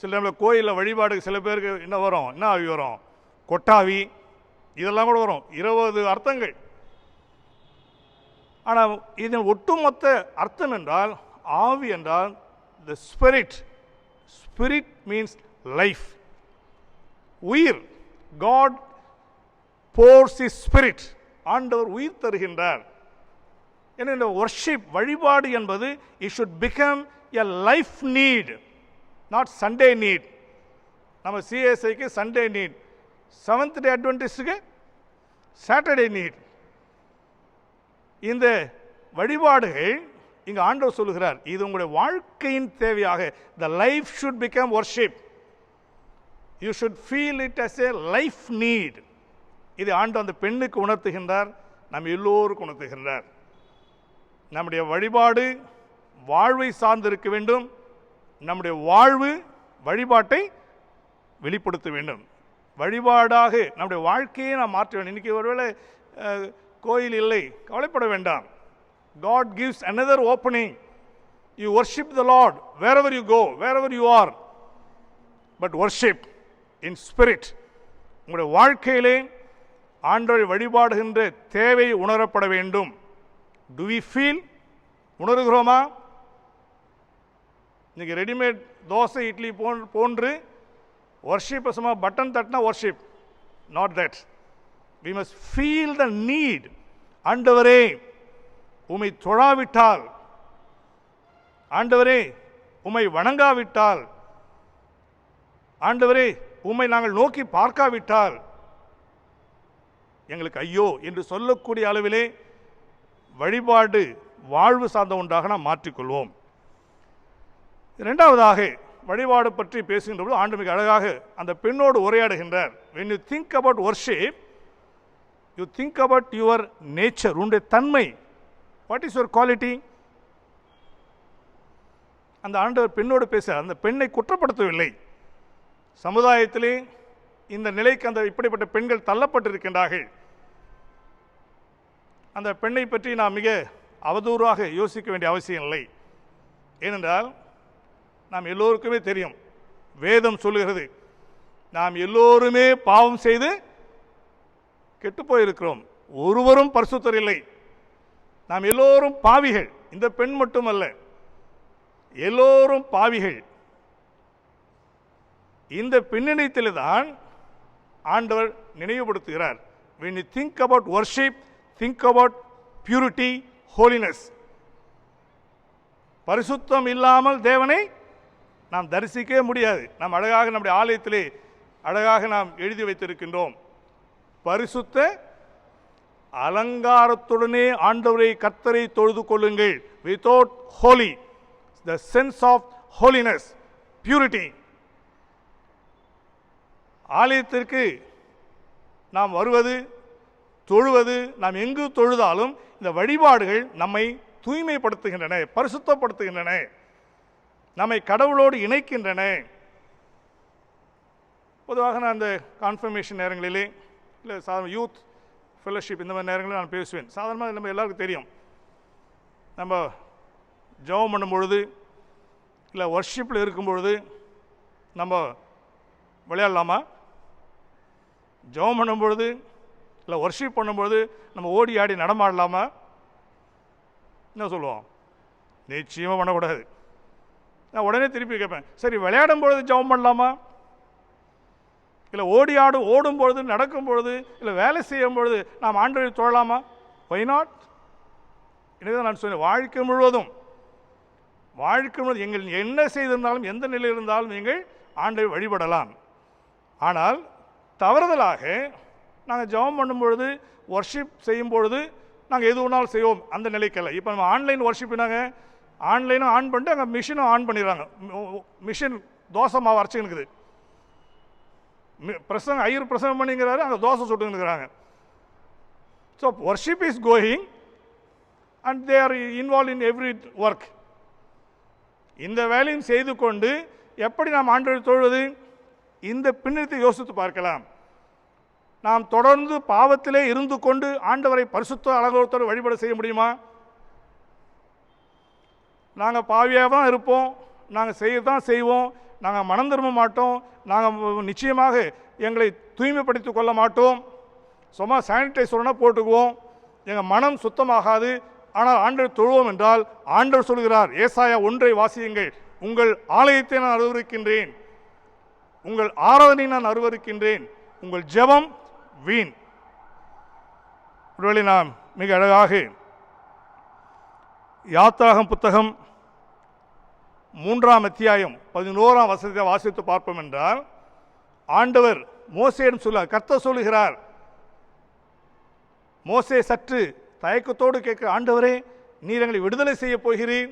S1: சில நம்ம கோயிலில் வழிபாடுக்கு சில பேருக்கு என்ன வரும், என்ன ஆவி வரும், கொட்டாவி, இதெல்லாம் கூட வரும். 20 அர்த்தங்கள். ஆனால் இதன் ஒட்டுமொத்த அர்த்தம் என்றால், ஆவி என்றால் the spirit. Spirit means life, உயிர். God force is spirit. ஆண்டவர் உயிர் தருகின்றார். ஏன்னா இந்த வர்ஷிப், வழிபாடு என்பது it should become a life need, not Sunday need. நம்ம சிஎஸ்ஐக்கு சண்டே நீட், செவன்த் டே அட்வென்டிஸ்டுக்கு சாட்டர்டே நீட். இந்த வழிபாடுகள் இங்கு ஆண்டவர் சொல்லுகிறார், இது உங்களுடைய வாழ்க்கையின் தேவையாக. The life should become worship. You should feel it as a life need. இது ஆண்டவர் அந்த பெண்ணுக்கு உணர்த்துகின்றார், நம்ம எல்லோருக்கும் உணர்த்துகின்றார். நம்முடைய வழிபாடு வாழ்வை சார்ந்து இருக்க வேண்டும். நம்முடைய வாழ்வு வழிபாட்டை வெளிப்படுத்த வேண்டும். வழிபாடாக நம்முடைய வாழ்க்கையை நாம் மாற்ற வேண்டும். இன்றைக்கி ஒருவேளை கோயில் இல்லை, கவலைப்பட வேண்டாம். God gives another opening. You worship the Lord wherever you go, wherever you are. But worship in spirit. உங்களுடைய வாழ்க்கையிலே ஆண்டவரை வழிபாடுகின்ற தேவை உணரப்பட வேண்டும். Do we feel? உணர்கிறோமா? இன்னைக்கு ரெடிமேட் தோசை இட்லி போன்று வர்ஷிப் சும்மா பட்டன் தட்டினா worship. Not that. We must feel the need. ஆண்டவரே, உம்மை தொழாவிட்டால், ஆண்டவரே உம்மை வணங்காவிட்டால், ஆண்டவரே உம்மை நாங்கள் நோக்கி பார்க்காவிட்டால் எங்களுக்கு ஐயோ என்று சொல்லக்கூடிய அளவிலே வழிபாடு வாழ்வு சார்ந்த ஒன்றாக நாம் மாற்றிக்கொள்வோம். இரண்டாவதாக, வழிபாடு பற்றி பேசுகின்ற போது ஆண்டு மிக அழகாக அந்த பெண்ணோடு உரையாடுகின்றார். when you think about worship, you think about your nature, உன்னுடைய தன்மை. what is your quality? அந்த ஆண்டவர் பெண்ணோடு பேச, அந்த பெண்ணை குற்றப்படுத்தவில்லை. சமுதாயத்திலே இந்த நிலைக்கு அந்த இப்படிப்பட்ட பெண்கள் தள்ளப்பட்டிருக்கின்றார்கள். அந்த பெண்ணை பற்றி நாம் மிக அவதூறாக யோசிக்க வேண்டிய அவசியம் இல்லை. ஏனென்றால் நாம் எல்லோருக்குமே தெரியும், வேதம் சொல்லுகிறது, நாம் எல்லோருமே பாவம் செய்து கெட்டுப்போயிருக்கிறோம், ஒருவரும் பரிசுத்தர் இல்லை, நாம் எல்லோரும் பாவிகள். இந்த பெண் மட்டுமல்ல, எல்லோரும் பாவிகள். இந்த பின்னணியில் தான் ஆண்டவர் நினைவுபடுத்துகிறார். when you think about worship, think about purity, holiness. பரிசுத்தம் இல்லாமல் தேவனை நாம் தரிசிக்கவே முடியாது. நாம் அழகாக நம்முடைய ஆலயத்திலே அழகாக நாம் எழுதி வைத்திருக்கின்றோம், பரிசுத்த அலங்காரத்துடனே ஆண்டவரை கர்த்தரை தொழுது கொள்ளுங்கள். Without holy, the sense of holiness, purity. ஆலயத்திற்கு நாம் வருவது, தொழுவது, நாம் எங்கு தொழுதாலும் இந்த வழிபாடுகள் நம்மை தூய்மைப்படுத்துகின்றன, பரிசுத்தப்படுத்துகின்றன, நம்மை கடவுளோடு இணைக்கின்றன. பொதுவாக நான் அந்த கான்ஃபர்மேஷன் நேரங்களிலே இல்லை சாதாரண யூத் ஃபெலோஷிப் இந்த மாதிரி நேரங்களில் நான் பேசுவேன். சாதாரணமாக நம்ம எல்லாருக்கும் தெரியும், நம்ம ஜெபம் பண்ணும் பொழுது இல்லை ஒர்ஷிப்பில் இருக்கும் பொழுது நம்ம விளையாடலாமா? ஜெபம் பண்ணும் பொழுது இல்லை ஒர்ஷிப் பண்ணும்பொழுது நம்ம ஓடி ஆடி நடமாடலாமா? என்ன சொல்லுவோம்? நிச்சயமாக பண்ணக்கூடாது. நான் உடனே திருப்பி கேட்பேன், சரி விளையாடும் பொழுது ஜெபம் பண்ணலாமா? இல்லை ஓடும் பொழுது, நடக்கும் பொழுது, இல்லை வேலை செய்யும் பொழுது நாம் ஆண்டவரை தொழலாமா? Why not? எனவே நான் சொன்னேன், வாழ்க்கை முழுவதும் எங்கள் என்ன செய்திருந்தாலும், எந்த நிலையில் இருந்தாலும் நீங்கள் ஆண்டவரை வழிபடலாம். ஆனால் தவறுதலாக நாங்கள் ஜெபம் பண்ணும் பொழுது, ஒர்ஷிப் செய்யும் பொழுது நாங்கள் எது ஒன்றாலும் செய்வோம், அந்த நிலைக்கல்ல. இப்போ நம்ம ஆன்லைன் ஒர்ஷிப்னாங்க, ஆன்லைனும் ஆன் பண்ணிட்டு அங்கே மிஷினும் ஆன் பண்ணிடுறாங்க. மிஷின் தோசை மாவு அரைச்சிக்கினுக்குது, ஐயர் பிரசங்கம் பண்ணிங்கிறாரு, அங்கே தோசை சுட்டுங்கிறாங்க. So worship is going and they are involve in every work. இந்த வேலையும் செய்து கொண்டு எப்படி நாம் ஆண்டவரை தொழுவது? இந்த பின்னத்தை யோசித்து பார்க்கலாம். நாம் தொடர்ந்து பாவத்திலே இருந்து கொண்டு ஆண்டவரை பரிசுத்த அலங்காரத்தோடு வழிபாடு செய்ய முடியுமா? நாங்கள் பாவியாக தான் இருப்போம், நாங்கள் செய்யத்தான் செய்வோம், நாங்கள் மனம் திரும்ப மாட்டோம், நாங்கள் நிச்சயமாக எங்களை தூய்மைப்படுத்திக் கொள்ள மாட்டோம், சும்மா சானிடைசர்னா போட்டுக்குவோம், எங்கள் மனம் சுத்தமாகாது. ஆனால் ஆண்டவர் தொழுவோம் என்றால் ஆண்டவர் சொல்கிறார், ஏசாயா 1 வாசியுங்கள், உங்கள் ஆலயத்தை நான் அருவருக்கின்றேன், உங்கள் ஆராதனை நான் அருவருக்கின்றேன், உங்கள் ஜெபம் வீண். ஒருவேளை நாம் மிக அழகாக யாத்திராகமம் புத்தகம் 3 அத்தியாயம் 11 வசனத்தை வாசித்து பார்ப்போம் என்றால், ஆண்டவர் மோசேயிடம் சொல்லுகிறார், கர்த்தர் சொல்லுகிறார். மோசே சற்று தயக்கத்தோடு கேட்க, ஆண்டவரே நீர் எங்களை விடுதலை செய்ய போகிறீர்,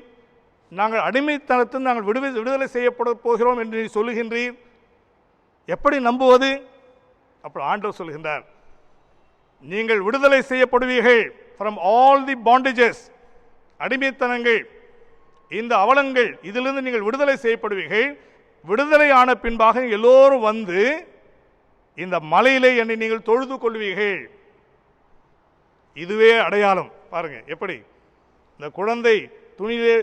S1: நாங்கள் அடிமைத்தனத்தில் நாங்கள் விடுதலை செய்யப்பட போகிறோம் என்று நீ சொல்லுகின்றீர், எப்படி நம்புவது? அப்போ ஆண்டவர் சொல்கின்றார், நீங்கள் விடுதலை செய்யப்படுவீர்கள் ஃப்ரம் ஆல் தி பாண்டேஜஸ், அடிமைத்தனங்கள், இந்த அவலங்கள், இதிலிருந்து நீங்கள் விடுதலை செய்யப்படுவீர்கள். விடுதலை ஆன பின்பாக எல்லோரும் வந்து இந்த மலையிலே என்னை நீங்கள் தொழுது கொள்வீர்கள். இதுவே அடையாளம். பாருங்க எப்படி இந்த குழந்தை துணியிலே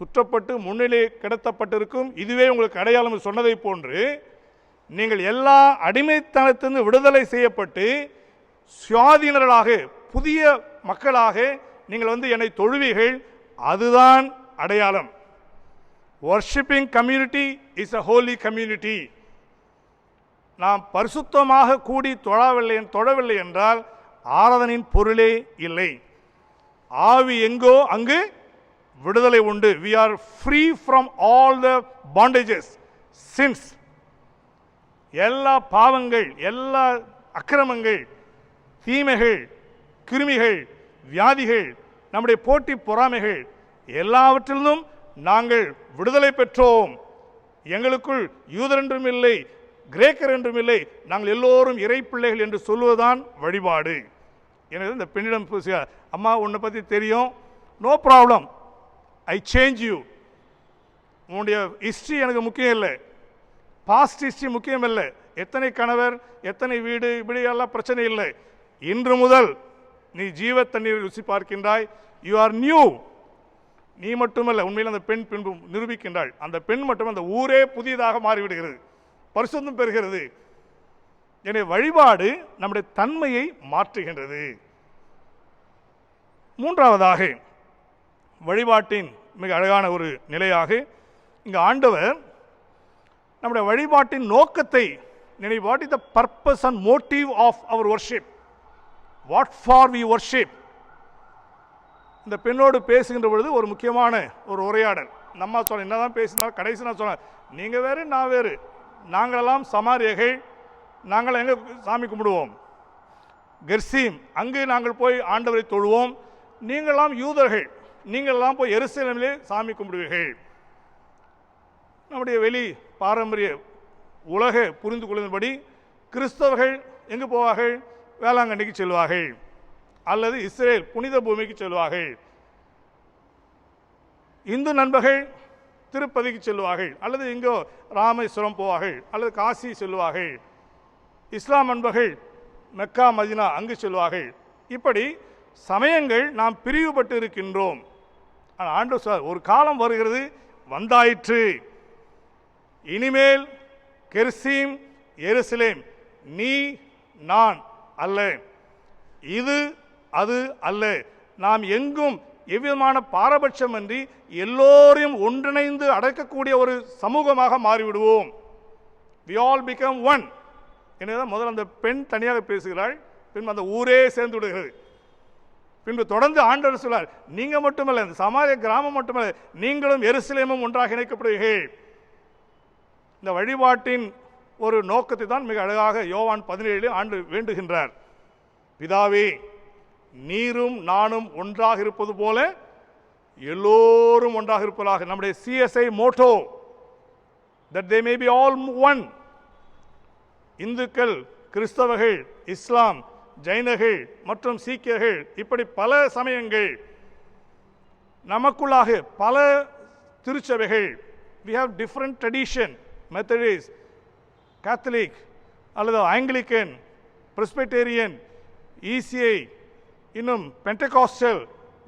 S1: சுற்றப்பட்டு முன்னிலே கிடத்தப்பட்டிருக்கும், இதுவே உங்களுக்கு அடையாளம் சொன்னதை போன்று நீங்கள் எல்லா அடிமைத்தனத்திலிருந்து விடுதலை செய்யப்பட்டு சுயாதீனர்களாக புதிய மக்களாக நீங்கள் வந்து என்னை தொழுவீர்கள். அதுதான் அடையாளம். Worshipping community is a holy community. நாம் பரிசுத்தமாக கூடி தொழவில்லை என்றால் ஆராதனையின் பொருளே இல்லை. ஆவி எங்கோ அங்கு விடுதலை உண்டு. we are free from all the bondages, sins. எல்லா பாவங்கள், எல்லா அக்கிரமங்கள், தீமைகள், கிருமிகள், வியாதிகள், நம்முடைய போட்டி பொறாமைகள் எல்லாவற்றிலும் நாங்கள் விடுதலை பெற்றோம். எங்களுக்குள் யூதர் என்றும் இல்லை, கிரேக்கர் என்றும் இல்லை, நாங்கள் எல்லோரும் இறை பிள்ளைகள் என்று சொல்வதுதான் வழிபாடு. எனவே இந்த பெண்ணிடம் அம்மா உன்னை பற்றி தெரியும், no problem, I change you. உன்னுடைய ஹிஸ்ட்ரி எனக்கு முக்கியம் இல்லை, பாஸ்ட் ஹிஸ்ட்ரி முக்கியம் இல்லை, எத்தனை கணவர் எத்தனை வீடு இப்படியெல்லாம் பிரச்சனை இல்லை. இன்று முதல் நீ ஜீவ தண்ணீர் ருசி பார்க்கின்றாய், யூ ஆர் நியூ. நீ மட்டுமல்ல, உண்மையில் அந்த பெண் பின்பு நிரூபிக்கின்றாள். அந்த பெண் மட்டும் அந்த ஊரே புதியதாக மாறிவிடுகிறது, பரிசுத்தம் பெறுகிறது. எனவே வழிபாடு நம்முடைய தன்மையை மாற்றுகின்றது. மூன்றாவதாக வழிபாட்டின் மிக அழகான ஒரு நிலையாக இங்கு ஆண்டவர் நம்முடைய வழிபாட்டின் நோக்கத்தை நினைவு. What is the purpose and motive of our worship? What for we worship? இந்த பெண்ணோடு பேசுகின்ற பொழுது ஒரு முக்கியமான ஒரு உரையாடல். நம்ம என்னதான் பேசினாலும் கடைசி நான் சொன்னேன், நீங்கள் வேறு நான் வேறு, நாங்களெல்லாம் சமாரியர்கள், நாங்கள் எங்கே சாமி கும்பிடுவோம்? கெர்சீம், அங்கு நாங்கள் போய் ஆண்டவரை தொழுவோம். நீங்களாம் யூதர்கள், நீங்களெல்லாம் போய் எருசலேமிலே சாமி கும்பிடுவீர்கள். நம்முடைய வெளி பாரம்பரிய உலக புரிந்து கொள்ளும்படி கிறிஸ்தவர்கள் எங்கு போவார்கள்? வேளாங்கண்ணிக்கு செல்வார்கள், அல்லது இஸ்ரேல் புனித பூமிக்கு செல்வார்கள். இந்து நண்பர்கள் திருப்பதிக்கு செல்வார்கள், அல்லது இங்கோ ராமேஸ்வரம் போவார்கள், அல்லது காசி செல்வார்கள். இஸ்லாம் நண்பர்கள் மெக்கா மதினா அங்கு செல்வார்கள். இப்படி சமயங்கள் நாம் பிரிவுபட்டு இருக்கின்றோம். ஆனால் ஆண்டவர் சார் ஒரு காலம் வருகிறது, வந்தாயிற்று. இனிமேல் கெர்சீம் எருசலேம் நீ நான் அல்ல, இது அது அல்ல. நாம் எங்கும் எவ்விதமான பாரபட்சமின்றி எல்லோரையும் ஒன்றிணைந்து அடக்கக்கூடிய ஒரு சமூகமாக மாறிவிடுவோம். we all become one. எனவே முதல்ல அந்த பெண் தனியாக பேசுகிறாள், பின்பு அந்த ஊரே சேர்ந்து விடுகிறது. பின்பு தொடர்ந்து ஆண்டவர் சொல்றார், நீங்க மட்டுமல்ல, இந்த சமாரிய கிராமம் மட்டுமல்ல, நீங்களும் எருசலேமும் ஒன்றாக இணைக்கப்படுவீர்கள். இந்த வழிபாட்டின் ஒரு நோக்கத்தை தான் மிக அழகாக யோவான் 17 ஆண்டு வேண்டுகின்றார். பிதாவே, நீரும் நானும் ஒன்றாக இருப்பது போல எல்லோரும் ஒன்றாக இருப்பதாக. நம்முடைய CSI motto, that they may be all one. இந்துக்கள், கிறிஸ்தவர்கள், இஸ்லாம், ஜைனர்கள் மற்றும் சீக்கியர்கள், இப்படி பல சமயங்கள், நமக்குள்ளாக பல திருச்சபைகள். we have different tradition, Methodist, Catholic, அல்லது ஆங்கிலிக்கன், பிரெஸ்பிட்டேரியன், ECI, இன்னும் Pentecostal.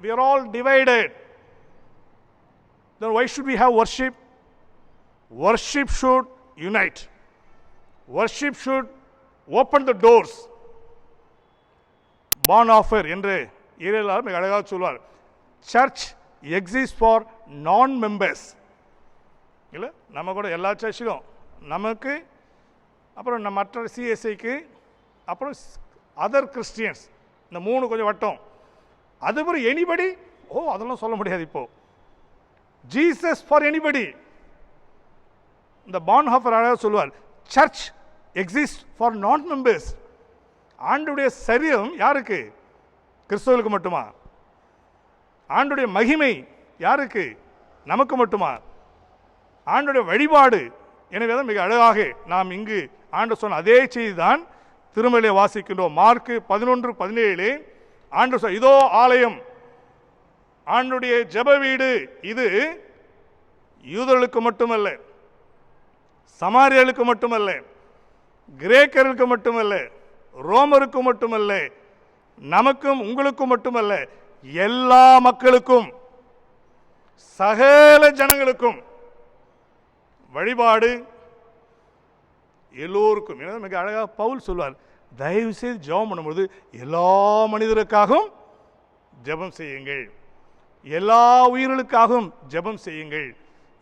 S1: we are all divided. Then why should we have worship? Worship should unite. Worship should open the doors. Bonhoeffer என்று இறையிலார் மிக அழகாக சொல்வார், சர்ச் எக்ஸிஸ்ட் ஃபார் நான் members. இல்லை, நம்ம கூட எல்லா சர்ச்சிலும் நமக்கு, அப்புறம் நம்ம மற்ற CSIக்கு, அப்புறம் அதர் கிறிஸ்டியன்ஸ், இந்த 3 கொஞ்சம் வட்டம். அதுபோல் எனிபடி, அதெல்லாம் சொல்ல முடியாது. இப்போ ஜீசஸ் ஃபார் எனிபடி. இந்த பான்ஹாஃபர் அழகாக சொல்வார், சர்ச் எக்ஸிஸ்ட் ஃபார் நான் மெம்பர்ஸ். ஆண்டுடைய சரீரம் யாருக்கு? கிறிஸ்தவர்களுக்கு மட்டுமா? ஆண்டுடைய மகிமை யாருக்கு? நமக்கு மட்டுமா? ஆண்டுடைய வழிபாடு. எனவே தான் மிக அழகாக நாம் இங்கு ஆண்டு சொன்ன அதே செய்தி தான் திருமலையை வாசிக்கின்றோம். மார்க்கு 11:17 ஆண்டு சொல், இதோ ஆலயம், ஆண்டுடைய ஜெப வீடு. இது யூதர்களுக்கு மட்டுமல்ல, சமாரியர்களுக்கு மட்டுமல்ல, கிரேக்கர்களுக்கு மட்டுமல்ல, ரோமருக்கு மட்டுமல்ல, நமக்கும் உங்களுக்கும் மட்டுமல்ல, எல்லா மக்களுக்கும், சகல ஜனங்களுக்கும் வழிபாடு எல்லோருக்கும். மிக அழகாக பவுல் சொல்வார், தயவு செய்து ஜெபம் பண்ணும்போது எல்லா மனிதருக்காகவும் ஜெபம் செய்யுங்கள், எல்லா உயிர்களுக்காகவும் ஜெபம் செய்யுங்கள்,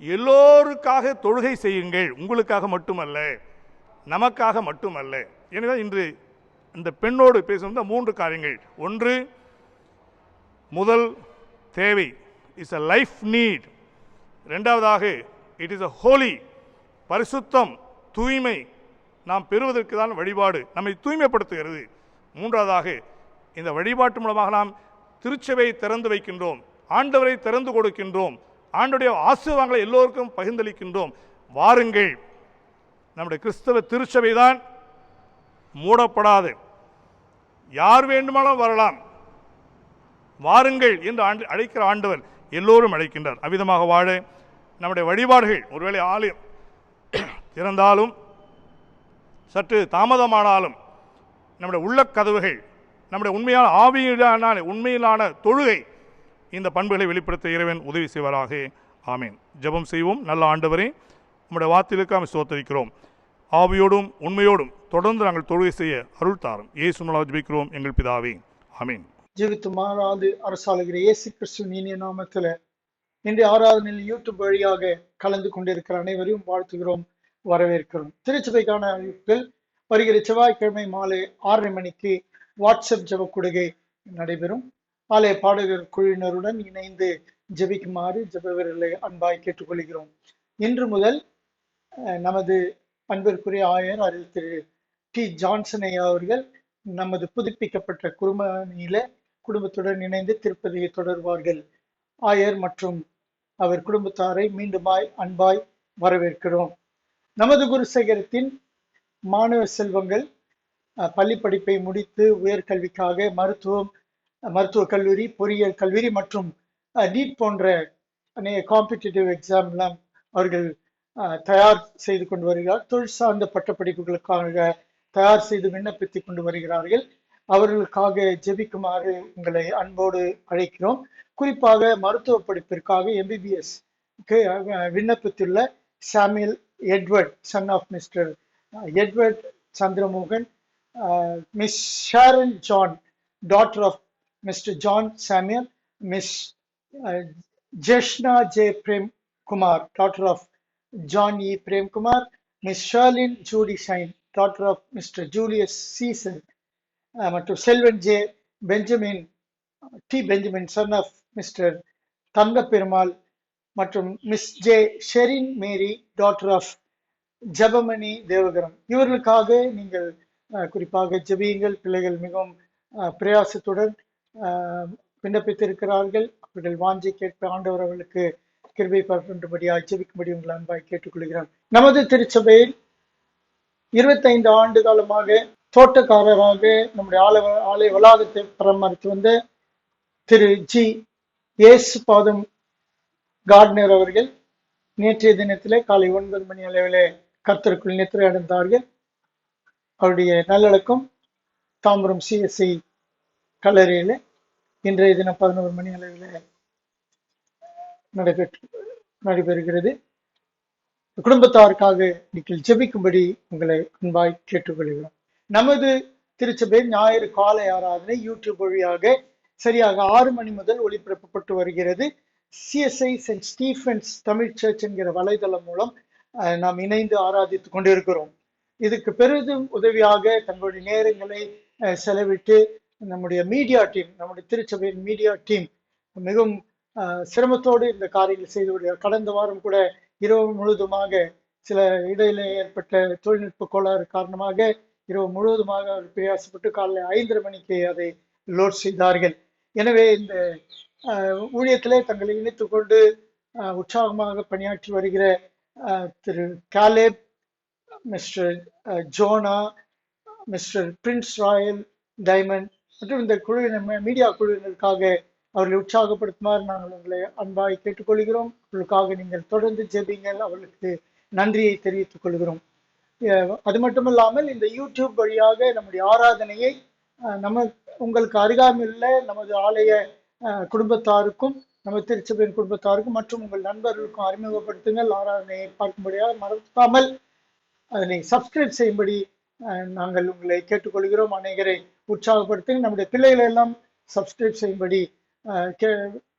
S1: எல்லோருக்காக தொழுகை செய்யுங்கள், உங்களுக்காக மட்டுமல்ல, நமக்காக மட்டுமல்ல. எனவே இன்று இந்த பெண்ணோடு பேசுகிற 3 காரியங்கள். ஒன்று, முதல் தேவை, இஸ் a லைஃப் நீட். இரண்டாவதாக, இட் இஸ் a holy, பரிசுத்தம், தூய்மை நாம் பெறுவதற்கு தான் வழிபாடு நம்மை தூய்மைப்படுத்துகிறது. மூன்றாவதாக, இந்த வழிபாட்டு மூலமாக நாம் திருச்சபையை திறந்து வைக்கின்றோம், ஆண்டவரை திறந்து கொடுக்கின்றோம், ஆண்டுடைய ஆசீர்வாதங்களை எல்லோருக்கும் பகிர்ந்தளிக்கின்றோம். வாருங்கள், நம்முடைய கிறிஸ்தவ திருச்சபை தான் மூடப்படாது, யார் வேண்டுமானாலும் வரலாம், வாருங்கள் என்று அழைக்கிற ஆண்டவர் எல்லோரும் அழைக்கின்றார். அவ்விதமாக வாழ நம்முடைய வழிபாடுகள் ஒருவேளை ஆலயம் திறந்தாலும் சற்று தாமதமானாலும் நம்முடைய உள்ள கதவுகள், நம்முடைய உண்மையான ஆவியிலான உண்மையிலான தொழுகை இந்த பண்புகளை வெளிப்படுத்த இறைவன் உதவி செய்வாராக. ஆமீன். ஜெபம் செய்வோம். நல்ல ஆண்டவரே, நம்முடைய வார்த்தைகளுக்காக ஸ்தோத்திரிக்கிறோம். ஆவியோடும் உண்மையோடும் தொடர்ந்து நாங்கள் தொழுகை செய்ய அருள் தாரும். இயேசு மூலமாக ஜெபிக்கிறோம் எங்கள் பிதாவே. ஆமீன்.
S5: ஜெபித்து மாறாது அரசாளுகிற இயேசு கிறிஸ்துவின் இனிய நாமத்தில் இன்றைய ஆராதனையில் யூடியூப் வழியாக கலந்து கொண்டிருக்கிற அனைவரையும் வாழ்த்துகிறோம், வரவேற்கிறோம். திருச்சபைக்கான அறிவிப்பில் வருகிற செவ்வாய்க்கிழமை மாலை 6:30 மணிக்கு வாட்ஸ்அப் ஜெப கொடுகை நடைபெறும். ஆலய பாடகர் குழுவினருடன் இணைந்து ஜெபிக்குமாறு ஜெப வீரர்களை அன்பாய் கேட்டுக்கொள்கிறோம். இன்று முதல் நமது அன்பிற்குரிய ஆயர் அருள் திரு டி ஜான்சன் ஐயா அவர்கள் நமது புதுப்பிக்கப்பட்ட குருமணியில குடும்பத்துடன் இணைந்து திருப்பதியை தொடர்வார்கள். ஆயர் மற்றும் அவர் குடும்பத்தாரை மீண்டுமாய் அன்பாய் வரவேற்கிறோம். நமது குருசேகரத்தின் மாணவ செல்வங்கள் பள்ளி படிப்பை முடித்து உயர்கல்விக்காக மருத்துவக் கல்லூரி, பொறியியல் கல்லூரி மற்றும் நீட் போன்ற அநேக காம்படிட்டிவ் எக்ஸாம்லாம் அவர்கள் தயார் செய்து கொண்டு வருகிறார். தொழில் சார்ந்த பட்டப்படிப்புகளுக்காக தயார் செய்து விண்ணப்பித்துக் கொண்டு வருகிறார்கள். அவர்களுக்காக ஜெபிக்குமாறு உங்களை அன்போடு அழைக்கிறோம். குறிப்பாக மருத்துவ படிப்பிற்காக MBBS விண்ணப்பித்துள்ள Samuel Edward, son of mister Edward Chandramohan, miss Sharon John, daughter of mister John Samuel, miss Jeshna J Prem Kumar, daughter of John E Prem Kumar, miss Sherlin Judy Shine, daughter of mister Julius சீசன், மற்றும் Selvan J Benjamin Benjamin, son of mister Thanga Perumal, மற்றும் miss J Sherin Mary, daughter of Jabamani Devakaram. இவர்களுக்காக நீங்கள் குறிப்பாக ஜெபியுங்கள். பிள்ளைகள் மிகவும் பிரயாசத்துடன் விண்ணப்பித்திருக்கிறார்கள். அவர்கள் வாஞ்சி கேட்ப ஆண்டவர் அவர்களுக்கு கிருபை பரப்பும்படியாக ஜெபிக்கும்படி உங்கள் அன்பாய் கேட்டுக்கொள்கிறேன். நமது திருச்சபையில் 25 ஆண்டு காலமாக தோட்டக்காரராக நம்முடைய ஆலய வளாகத்தை பராமரித்து வந்த திரு ஜி இயேசு பாதம் கார்ட்னர் அவர்கள் நேற்றைய தினத்திலே காலை 9 மணி அளவிலே கர்த்தருக்குள் நித்திரை அடைந்தார்கள். அவருடைய நல்லடக்கம் தாம்பரம் CSI கல்லறையில இன்றைய தினம் 11 மணி அளவிலே நடைபெறுகிறது. குடும்பத்தாருக்காக நீங்கள் ஜெபிக்கும்படி உங்களை அன்பாய் கேட்டுக்கொள்கிறோம். நமது திருச்சபை ஞாயிறு காலை ஆராதனை யூடியூப் வழியாக சரியாக 6 மணி முதல் ஒளிபரப்பப்பட்டு வருகிறது. CSI saint Stephen's Tamil church என்கிற வலைதளம் மூலம் நாம் இணைந்து ஆராதித்துக் கொண்டிருக்கிறோம். இதுக்கு பெரிதும் உதவியாக தங்களுடைய நேரங்களை செலவிட்டு நம்முடைய மீடியா டீம், நம்முடைய திருச்சபையின் மீடியா டீம் மிகவும் சிரமத்தோடு இந்த காரியங்கள் செய்து வருகிறார். கடந்த வாரம் கூட இரவு முழுவதுமாக சில இடையில ஏற்பட்ட தொழில்நுட்ப கோளாறு காரணமாக இரவு முழுவதுமாக அவர் பிரயாசப்பட்டு காலையில் 5:30 மணிக்கு அதை லோட் செய்தார்கள். எனவே இந்த ஊழியத்திலே தங்களை இணைத்துக் கொண்டு உற்சாகமாக பணியாற்றி வருகிற திரு காலேப், மிஸ்டர் ஜோனா, மிஸ்டர் பிரின்ஸ் ராயல் டைமண்ட் மற்றும் இந்த குழுவினர், மீடியா குழுவினருக்காக அவர்களை உற்சாகப்படுத்துமாறு நாங்கள் உங்களை அன்பாய் கேட்டுக்கொள்கிறோம். அவர்களுக்காக நீங்கள் தொடர்ந்து ஜெபிங்கள். அவர்களுக்கு நன்றியை தெரிவித்துக் கொள்கிறோம். அது மட்டுமல்லாமல் இந்த யூடியூப் வழியாக நம்முடைய ஆராதனையை உங்களுக்கு அருகாமையுள்ள நமது ஆலய குடும்பத்தாருக்கும், நமது திருச்சபையின் குடும்பத்தாருக்கும் மற்றும் உங்கள் நண்பர்களுக்கும் அறிமுகப்படுத்துங்கள். ஆராதனையை பார்க்கும்படியாக மறக்காமல் அதனை சப்ஸ்கிரைப் செய்யும்படி நாங்கள் உங்களை கேட்டுக்கொள்கிறோம். அநேகரை உற்சாகப்படுத்துங்கள். நம்முடைய பிள்ளைகளை எல்லாம் சப்ஸ்கிரைப் செய்யும்படி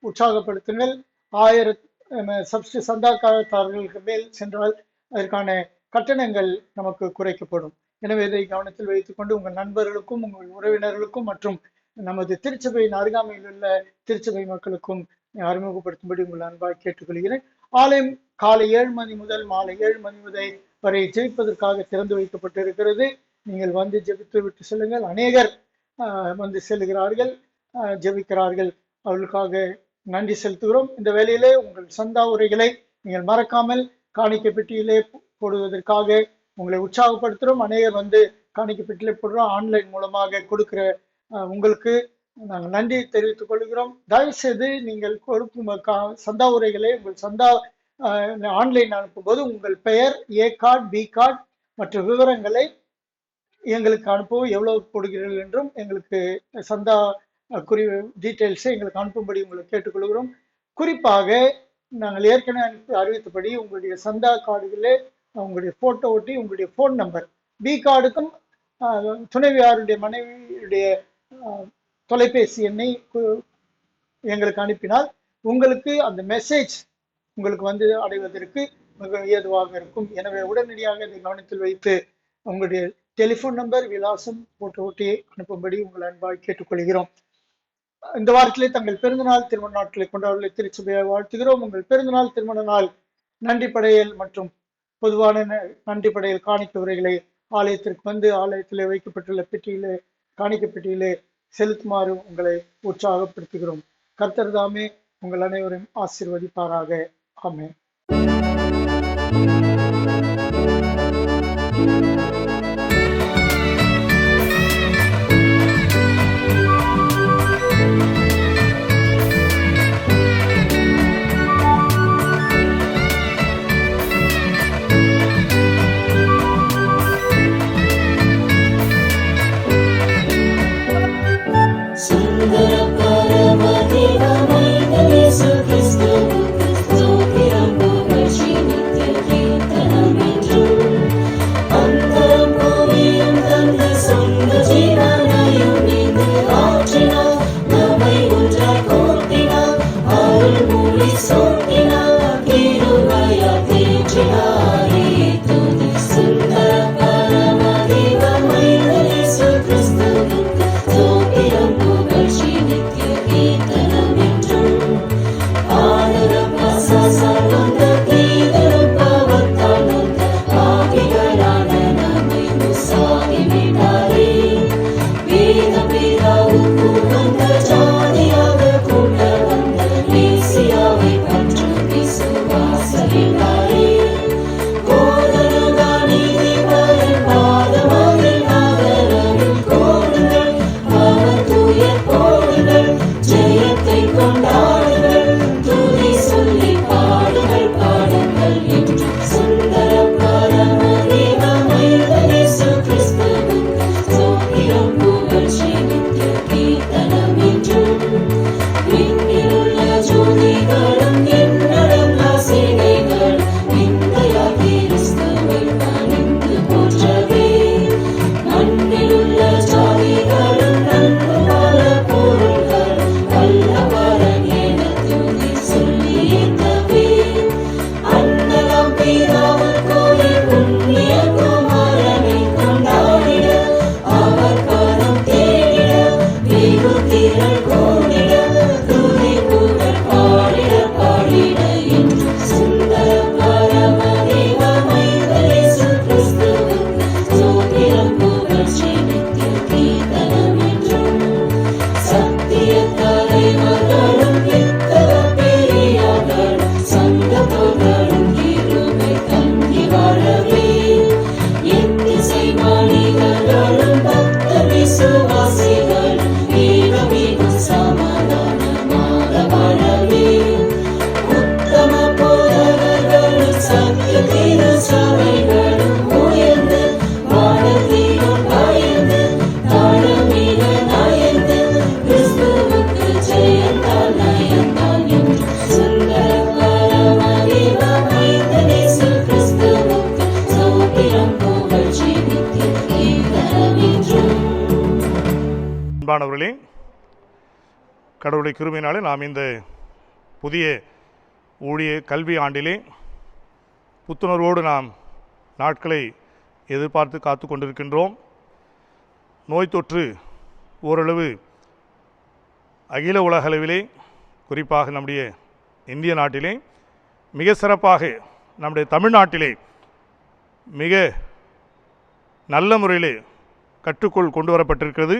S5: உற்சாகப்படுத்துங்கள். 1000 சந்தாக்காரர்களுக்கு மேல் சென்றால் அதற்கான கட்டணங்கள் நமக்கு குறைக்கப்படும். எனவே இதை கவனத்தில் வைத்துக் கொண்டு உங்கள் நண்பர்களுக்கும், உங்கள் உறவினர்களுக்கும் மற்றும் நமது திருச்சபையின் அருகாமையில் உள்ள திருச்சபை மக்களுக்கும் அறிமுகப்படுத்தும்படி உங்கள் அன்பாய் கேட்டுக்கொள்கிறேன். ஆலயம் காலை 7 மணி முதல் மாலை 7 மணி வரை ஜெபிப்பதற்காக திறந்து வைக்கப்பட்டிருக்கிறது. நீங்கள் வந்து ஜெபித்து விட்டு செல்லுங்கள். அநேகர் வந்து செல்லுகிறார்கள், ஜெபிக்கிறார்கள். அவர்களுக்காக நன்றி செலுத்துகிறோம். இந்த வேளையிலே உங்கள் சந்தா உரைகளை நீங்கள் மறக்காமல் காணிக்கை பெட்டியிலே போடுவதற்காக உங்களை உற்சாகப்படுத்துகிறோம். அநேகர் வந்து காணிக்கை பெட்டியிலே போடுறோம். ஆன்லைன் மூலமாக கொடுக்கிற உங்களுக்கு நாங்கள் நன்றி தெரிவித்துக் கொள்கிறோம். தயவு செய்து நீங்கள் கொடுக்கும் சந்தா உரைகளை உங்கள் சந்தா ஆன்லைன் அனுப்பும்போது உங்கள் பெயர், A கார்டு, B கார்டு மற்ற விவரங்களை எங்களுக்கு அனுப்பவும், எவ்வளவு போடுகிறீர்கள் என்றும் எங்களுக்கு சந்தா டீட்டெயில்ஸை எங்களுக்கு அனுப்பும்படி உங்களை கேட்டுக்கொள்கிறோம். குறிப்பாக நாங்கள் ஏற்கனவே அறிவித்தபடி உங்களுடைய சந்தா கார்டுகளே உங்களுடைய போட்டோ ஒட்டி உங்களுடைய போன் நம்பர், B கார்டுக்கும் துணைவியாருடைய மனைவியுடைய தொலைபேசி எண்ணை எங்களுக்கு அனுப்பினால் உங்களுக்கு அந்த மெசேஜ் உங்களுக்கு வந்து அடைவதற்கு மிக ஏதுவாக இருக்கும். எனவே உடனடியாக இதை கவனத்தில் வைத்து உங்களுடைய டெலிஃபோன் நம்பர், விலாசம் போட்டு ஒட்டி அனுப்பும்படி உங்கள் அன்பாய் கேட்டுக்கொள்கிறோம். இந்த வாரத்திலே தங்கள் பிறந்தநாள் திருமண நாட்களை கொண்டவர்களை திருச்சபையாக வாழ்த்துகிறோம். உங்கள் பிறந்தநாள் திருமண நாள் நன்றி படையல் மற்றும் பொதுவான நன்றி படையல் காணிக்கை உரைகளை ஆலயத்திற்கு வந்து ஆலயத்திலே வைக்கப்பட்டுள்ள பெட்டியிலே, காணிக்கை பெட்டியிலே செலுத்துமாறு உங்களை உற்சாகப்படுத்துகிறோம். கர்த்தர் தாமே உங்கள் அனைவரையும் ஆசீர்வதிப்பாராக. ஆமென்.
S1: அன்பானவர்களே, கடவுளுடைய கிருபையினாலே நாம் இந்த புதிய ஊழிய கல்வி ஆண்டிலே புத்துணர்வோடு நாம் நாட்களை எதிர்பார்த்து காத்து கொண்டிருக்கின்றோம். நோய் தொற்று ஓரளவு அகில உலக அளவிலே, குறிப்பாக நம்முடைய இந்திய நாட்டிலே, மிக சிறப்பாக நம்முடைய தமிழ்நாட்டிலே மிக நல்ல முறையிலே கட்டுக்குள் கொண்டு வரப்பட்டிருக்கிறது.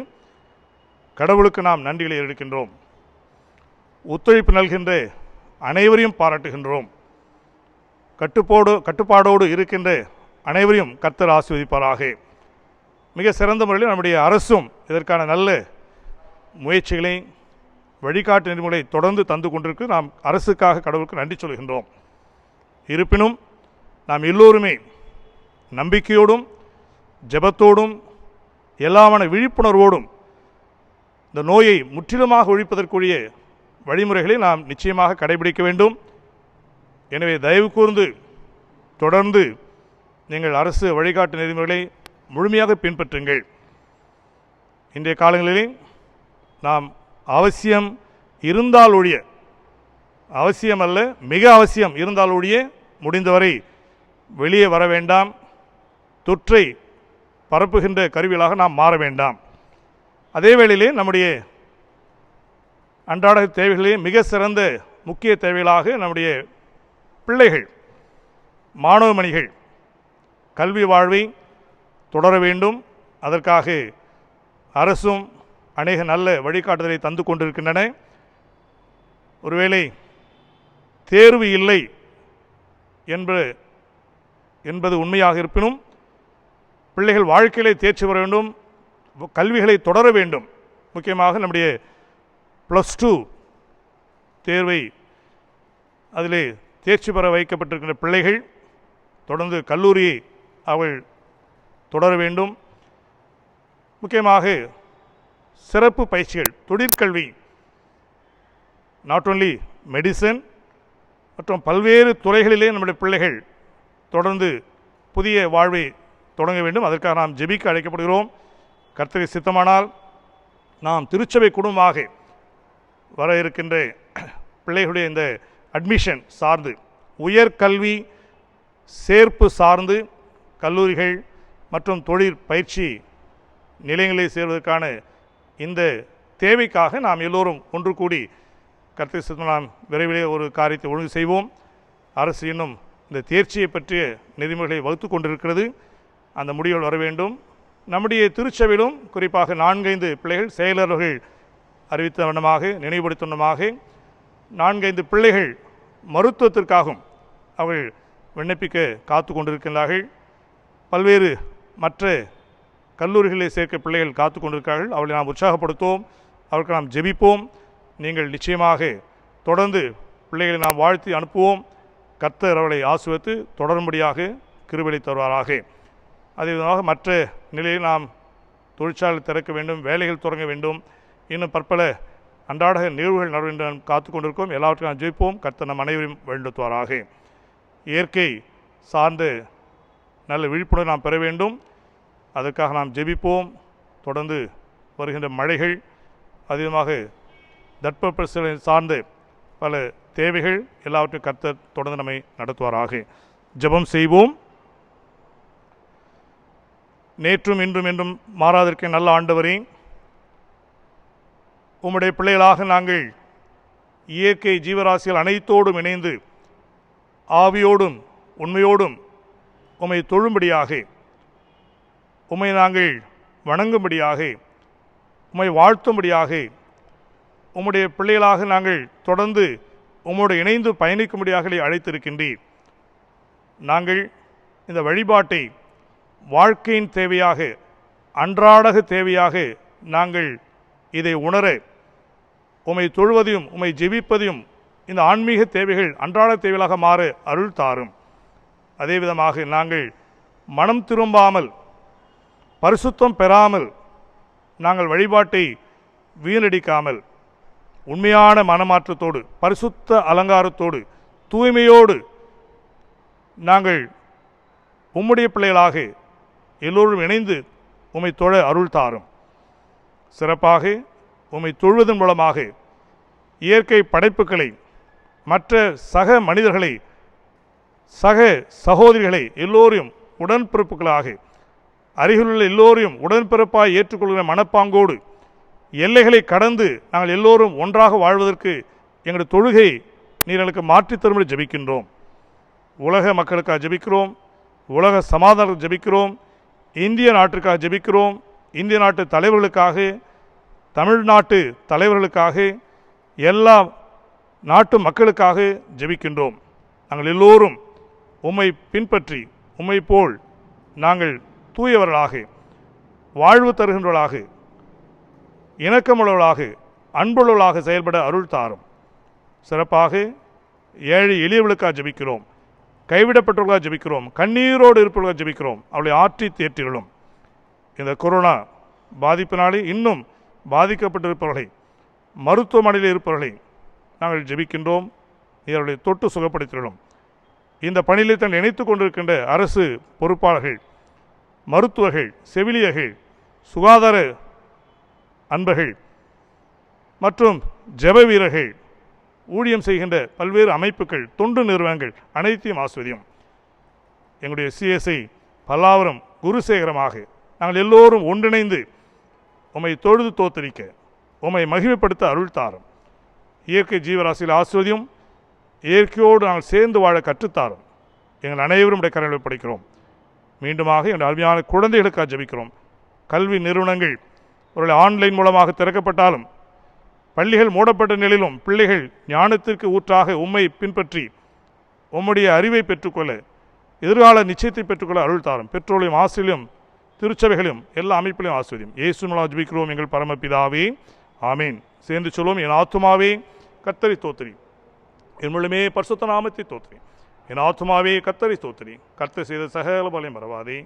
S1: கடவுளுக்கு நாம் நன்றிகளை எடுக்கின்றோம். ஒத்துழைப்பு நல்கின்ற அனைவரையும் பாராட்டுகின்றோம். கட்டுப்பாடோடு இருக்கின்ற அனைவரையும் கர்த்தர் ஆசீர்வதிப்பாராக. மிக சிறந்த முறையில் நம்முடைய அரசும் இதற்கான நல்ல முயற்சிகளை, வழிகாட்டு நெறிமுறைகளை தொடர்ந்து தந்து கொண்டிருக்கு. நாம் அரசுக்காக கடவுளுக்கு நன்றி சொல்கின்றோம். இருப்பினும் நாம் எல்லோருமே நம்பிக்கையோடும் ஜெபத்தோடும் எல்லாமான விழிப்புணர்வோடும் இந்த நோயை முற்றிலுமாக ஒழிப்பதற்குரிய வழிமுறைகளை நாம் நிச்சயமாக கடைபிடிக்க வேண்டும். எனவே தயவு கூர்ந்து தொடர்ந்து நீங்கள் அரசு வழிகாட்டு நெறிமுறைகளை முழுமையாக பின்பற்றுங்கள். இன்றைய காலங்களிலே நாம் அவசியம் இருந்தால் ஒழிய, அவசியம் அல்ல மிக அவசியம் இருந்தால் ஒழிய முடிந்தவரை வெளியே வர வேண்டாம். தொற்றை பரப்புகின்ற கருவிகளாக நாம் மாற வேண்டாம். அதே வேளையிலே நம்முடைய அன்றாட தேவைகளே மிக சிறந்த முக்கிய தேவைகளாக நம்முடைய பிள்ளைகள், மாணவமணிகள் கல்வி வாழ்வை தொடர வேண்டும். அதற்காக அரசும் அநேக நல்ல வழிகாட்டுதலை தந்து கொண்டிருக்கின்றன. ஒருவேளை தேர்வு இல்லை என்பது உண்மையாக இருப்பினும் பிள்ளைகள் வாழ்க்கையிலே தேர்ச்சி பெற வேண்டும், கல்விகளை தொடர வேண்டும். முக்கியமாக நம்முடைய +2 தேர்வை அதிலே தேர்ச்சி பெற வைக்கப்பட்டிருக்கின்ற பிள்ளைகள் தொடர்ந்து கல்லூரியை அவள் தொடர வேண்டும். முக்கியமாக சிறப்பு பயிற்சிகள், தொழிற்கல்வி, நாட் ஓன்லி மெடிசன் மற்றும் பல்வேறு துறைகளிலே நம்முடைய பிள்ளைகள் தொடர்ந்து புதிய வாழ்வை தொடங்க வேண்டும். அதற்காக நாம் ஜெபிக்க அழைக்கப்படுகிறோம். கர்த்தருக்கு சித்தமானால் நாம் திருச்சபை குடும்பமாக வர இருக்கின்ற பிள்ளைகளுடைய இந்த அட்மிஷன் சார்ந்து, உயர்கல்வி சேர்ப்பு சார்ந்து கல்லூரிகள் மற்றும் தொழிற்பயிற்சி நிலையங்களில் சேர்வதற்கான இந்த தேவைக்காக நாம் எல்லோரும் ஒன்று கூடி கர்த்தருக்கு சித்தமானால் நாம் விரைவிலே ஒரு காரியத்தை ஒழுங்கு செய்வோம். அரசு இன்னும் இந்த தேர்ச்சியை பற்றிய நெறிமுறைகளை வகுத்து கொண்டிருக்கிறது. அந்த முடிவுகள் வர வேண்டும். நம்முடைய திருச்சபையிலும் குறிப்பாக 4-5 பிள்ளைகள் செயலர்கள் அறிவித்த வண்ணமாக, நினைவுபடுத்த வண்ணமாக 4-5 பிள்ளைகள் மருத்துவத்திற்காகவும் அவர்கள் விண்ணப்பிக்க காத்து கொண்டிருக்கின்றார்கள். பல்வேறு மற்ற கல்லூரிகளில் சேர்க்க பிள்ளைகள் காத்து கொண்டிருக்கிறார்கள். அவர்களை நாம் உற்சாகப்படுத்துவோம், அவர்களுக்கு நாம் ஜெபிப்போம். நீங்கள் நிச்சயமாக தொடர்ந்து பிள்ளைகளை நாம் வாழ்த்தி அனுப்புவோம். கர்த்தர் அவர்களை ஆசீர்வதித்து தொடரும்படியாக கிருபை தருவாராக. அதே விதமாக மற்ற நிலையில் நாம் தொழிற்சாலை திறக்க வேண்டும், வேலைகள் தொடங்க வேண்டும், இன்னும் பற்பல அன்றாட நிகழ்வுகள் நட வேண்டும் காத்து கொண்டிருக்கோம். எல்லாவற்றையும் நாம் ஜெயிப்போம். கர்த்தர் நம் அனைவரையும் வழிநடத்துவாராக. இயற்கை சார்ந்த நல்ல விழிப்புணர்வு நாம் பெற வேண்டும். அதற்காக நாம் ஜெபிப்போம். தொடர்ந்து வருகின்ற மழைகள், அதிகமாக தட்பவெப்பநிலை சார்ந்த பல தேவைகள் எல்லாவற்றையும் கர்த்தர் தொடர்ந்து நம்மை நடத்துவாராக. ஜெபம் செய்வோம். நேற்றும் இன்றும் என்றும் மாறாதிருக்க நல்ல ஆண்டவரே, உம்முடைய பிள்ளைகளாக நாங்கள் இயற்கை ஜீவராசிகள் அனைத்தோடும் இணைந்து ஆவியோடும் உண்மையோடும் உம்மை தொழும்படியாக, உம்மை நாங்கள் வணங்கும்படியாக, உம்மை வாழ்த்தும்படியாக, உம்முடைய பிள்ளைகளாக நாங்கள் தொடர்ந்து உம்மோடு இணைந்து பயணிக்கும்படியாக அழைத்திருக்கின்றீர். நாங்கள் இந்த வழிபாட்டை வாழ்க்கையின் தேவையாக, அன்றாட தேவையாக நாங்கள் இதை உணர, உம்மை தொழுவதையும் உம்மை ஜெபிப்பதையும் இந்த ஆன்மீக தேவைகள் அன்றாட தேவைகளாக மாற அருள் தாரும். அதே விதமாக நாங்கள் மனம் திரும்பாமல், பரிசுத்தம் பெறாமல், நாங்கள் வழிபாட்டை வீணடிக்காமல், உண்மையான மனமாற்றத்தோடு, பரிசுத்த அலங்காரத்தோடு, தூய்மையோடு நாங்கள் உம்முடைய பிள்ளைகளாக எல்லோரும் இணைந்து உம்மை தொழ அருள் தாரும். சிறப்பாக உம்மை தொழுவதன் மூலமாக இயற்கை படைப்புகளை, மற்ற சக மனிதர்களை, சக சகோதரிகளை எல்லோரையும் உடன்பிறப்புகளாக, அருகிலுள்ள எல்லோரையும் உடன்பிறப்பாய் ஏற்றுக்கொள்கிற மனப்பாங்கோடு எல்லைகளை கடந்து நாங்கள் எல்லோரும் ஒன்றாக வாழ்வதற்கு எங்களுடைய தொழுகை நீர் எங்களுக்கு மாற்றித் தரும்படி ஜெபிக்கின்றோம். உலக மக்களுக்காக ஜெபிக்கிறோம், உலக சமாதானத்துக்கு ஜெபிக்கிறோம், இந்திய நாட்டிற்காக ஜெபிக்கிறோம், இந்திய நாட்டு தலைவர்களுக்காக, தமிழ்நாட்டு தலைவர்களுக்காக, எல்லா நாட்டு மக்களுக்காக ஜெபிக்கின்றோம். நாங்கள் எல்லோரும் உம்மை பின்பற்றி உம்மை போல் நாங்கள் தூயவர்களாக, வாழ்வு தருகின்றவர்களாக, இணக்கமுள்ளவர்களாக, அன்புள்ளவர்களாக செயல்பட அருள் தாரும். சிறப்பாக ஏழை எளியவர்களுக்காக ஜெபிக்கிறோம், கைவிடப்பட்டவர்களாக ஜெபிக்கிறோம், கண்ணீரோடு இருப்பவர்களாக ஜெபிக்கிறோம். அவளை ஆற்றி தேற்றிகளும். இந்த கொரோனா பாதிப்பினாலே இன்னும் பாதிக்கப்பட்டிருப்பவர்களை, மருத்துவமனையில் இருப்பவர்களை நாங்கள் ஜெபிக்கின்றோம். இவர்களை தொட்டு சுகப்படுத்திகளும். இந்த பணியில் தன்னை இணைத்து கொண்டிருக்கின்ற அரசு பொறுப்பாளர்கள், மருத்துவர்கள், செவிலியர்கள், சுகாதார அன்பர்கள் மற்றும் ஜெப வீரர்கள், ஊழியம் செய்கின்ற பல்வேறு அமைப்புகள், தொண்டு நிறுவனங்கள் அனைத்தையும் ஆஸ்வதியும். எங்களுடைய CSI பல்லாவரம் குருசேகரமாக நாங்கள் எல்லோரும் ஒன்றிணைந்து உம்மை தொழுது தோத்தரிக்க, உம்மை மகிமைப்படுத்த அருள் தாரும். இயற்கை ஜீவராசியில் ஆஸ்வதியும். இயற்கையோடு நாங்கள் சேர்ந்து வாழ கற்றுத்தாரும். எங்கள் அனைவரும் கரங்களை படைக்கிறோம். மீண்டுமாக என் அருமையான குழந்தைகளுக்காக ஜெபிக்கிறோம். கல்வி நிறுவனங்கள் ஒரு ஆன்லைன் மூலமாக திறக்கப்பட்டாலும், பள்ளிகள் மூடப்பட்ட நிலையிலும் பிள்ளைகள் ஞானத்திற்கு ஊற்றாக உம்மை பின்பற்றி உம்முடைய அறிவை பெற்றுக்கொள்ள, எதிர்கால நிச்சயத்தை பெற்றுக்கொள்ள அருள் தாரும். பெற்றோரையும் ஆசிரியரும் திருச்சபைகளையும் எல்லா அமைப்பிலையும் ஆசிரியம் இயேசு மூலம் ஜெபிக்கிறோம் எங்கள் பரமபிதாவே, ஆமீன். சேர்ந்து சொல்லுவோம். என் ஆத்துமாவே கர்த்தரை ஸ்தோத்திரி, என் முழுமே பரிசுத்த நாமத்தை ஸ்தோத்திரி. என் ஆத்துமாவே கர்த்தரை ஸ்தோத்திரி, கர்த்தர் செய்த சகல பலன் மறவாதே,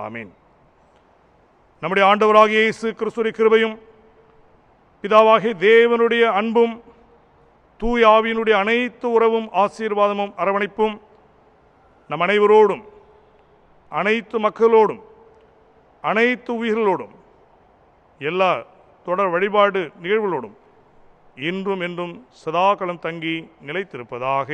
S1: ஆமீன். நம்முடைய ஆண்டவராகிய இயேசு கிறிஸ்துவின் கிருபையும் பிதாவாகிய தேவனுடைய அன்பும் தூய ஆவியினுடைய அனைத்து உறவும் ஆசீர்வாதமும் அரவணைப்பும் நம் அனைவரோடும், அனைத்து மக்களோடும், அனைத்து உயிர்களோடும், எல்லா தொடர் வழிபாடு நிகழ்வுகளோடும் இன்றும் என்றும் சதாகாலம் தங்கி நிலைத்திருப்பதாக.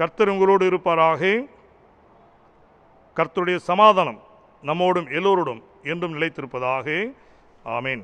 S1: கர்த்தர் உங்களோடு இருப்பாராக. கர்த்தருடைய சமாதானம் நம்மோடும் எல்லோரோடும் என்றும் நிலைத்திருப்பதாக. ஆமீன்.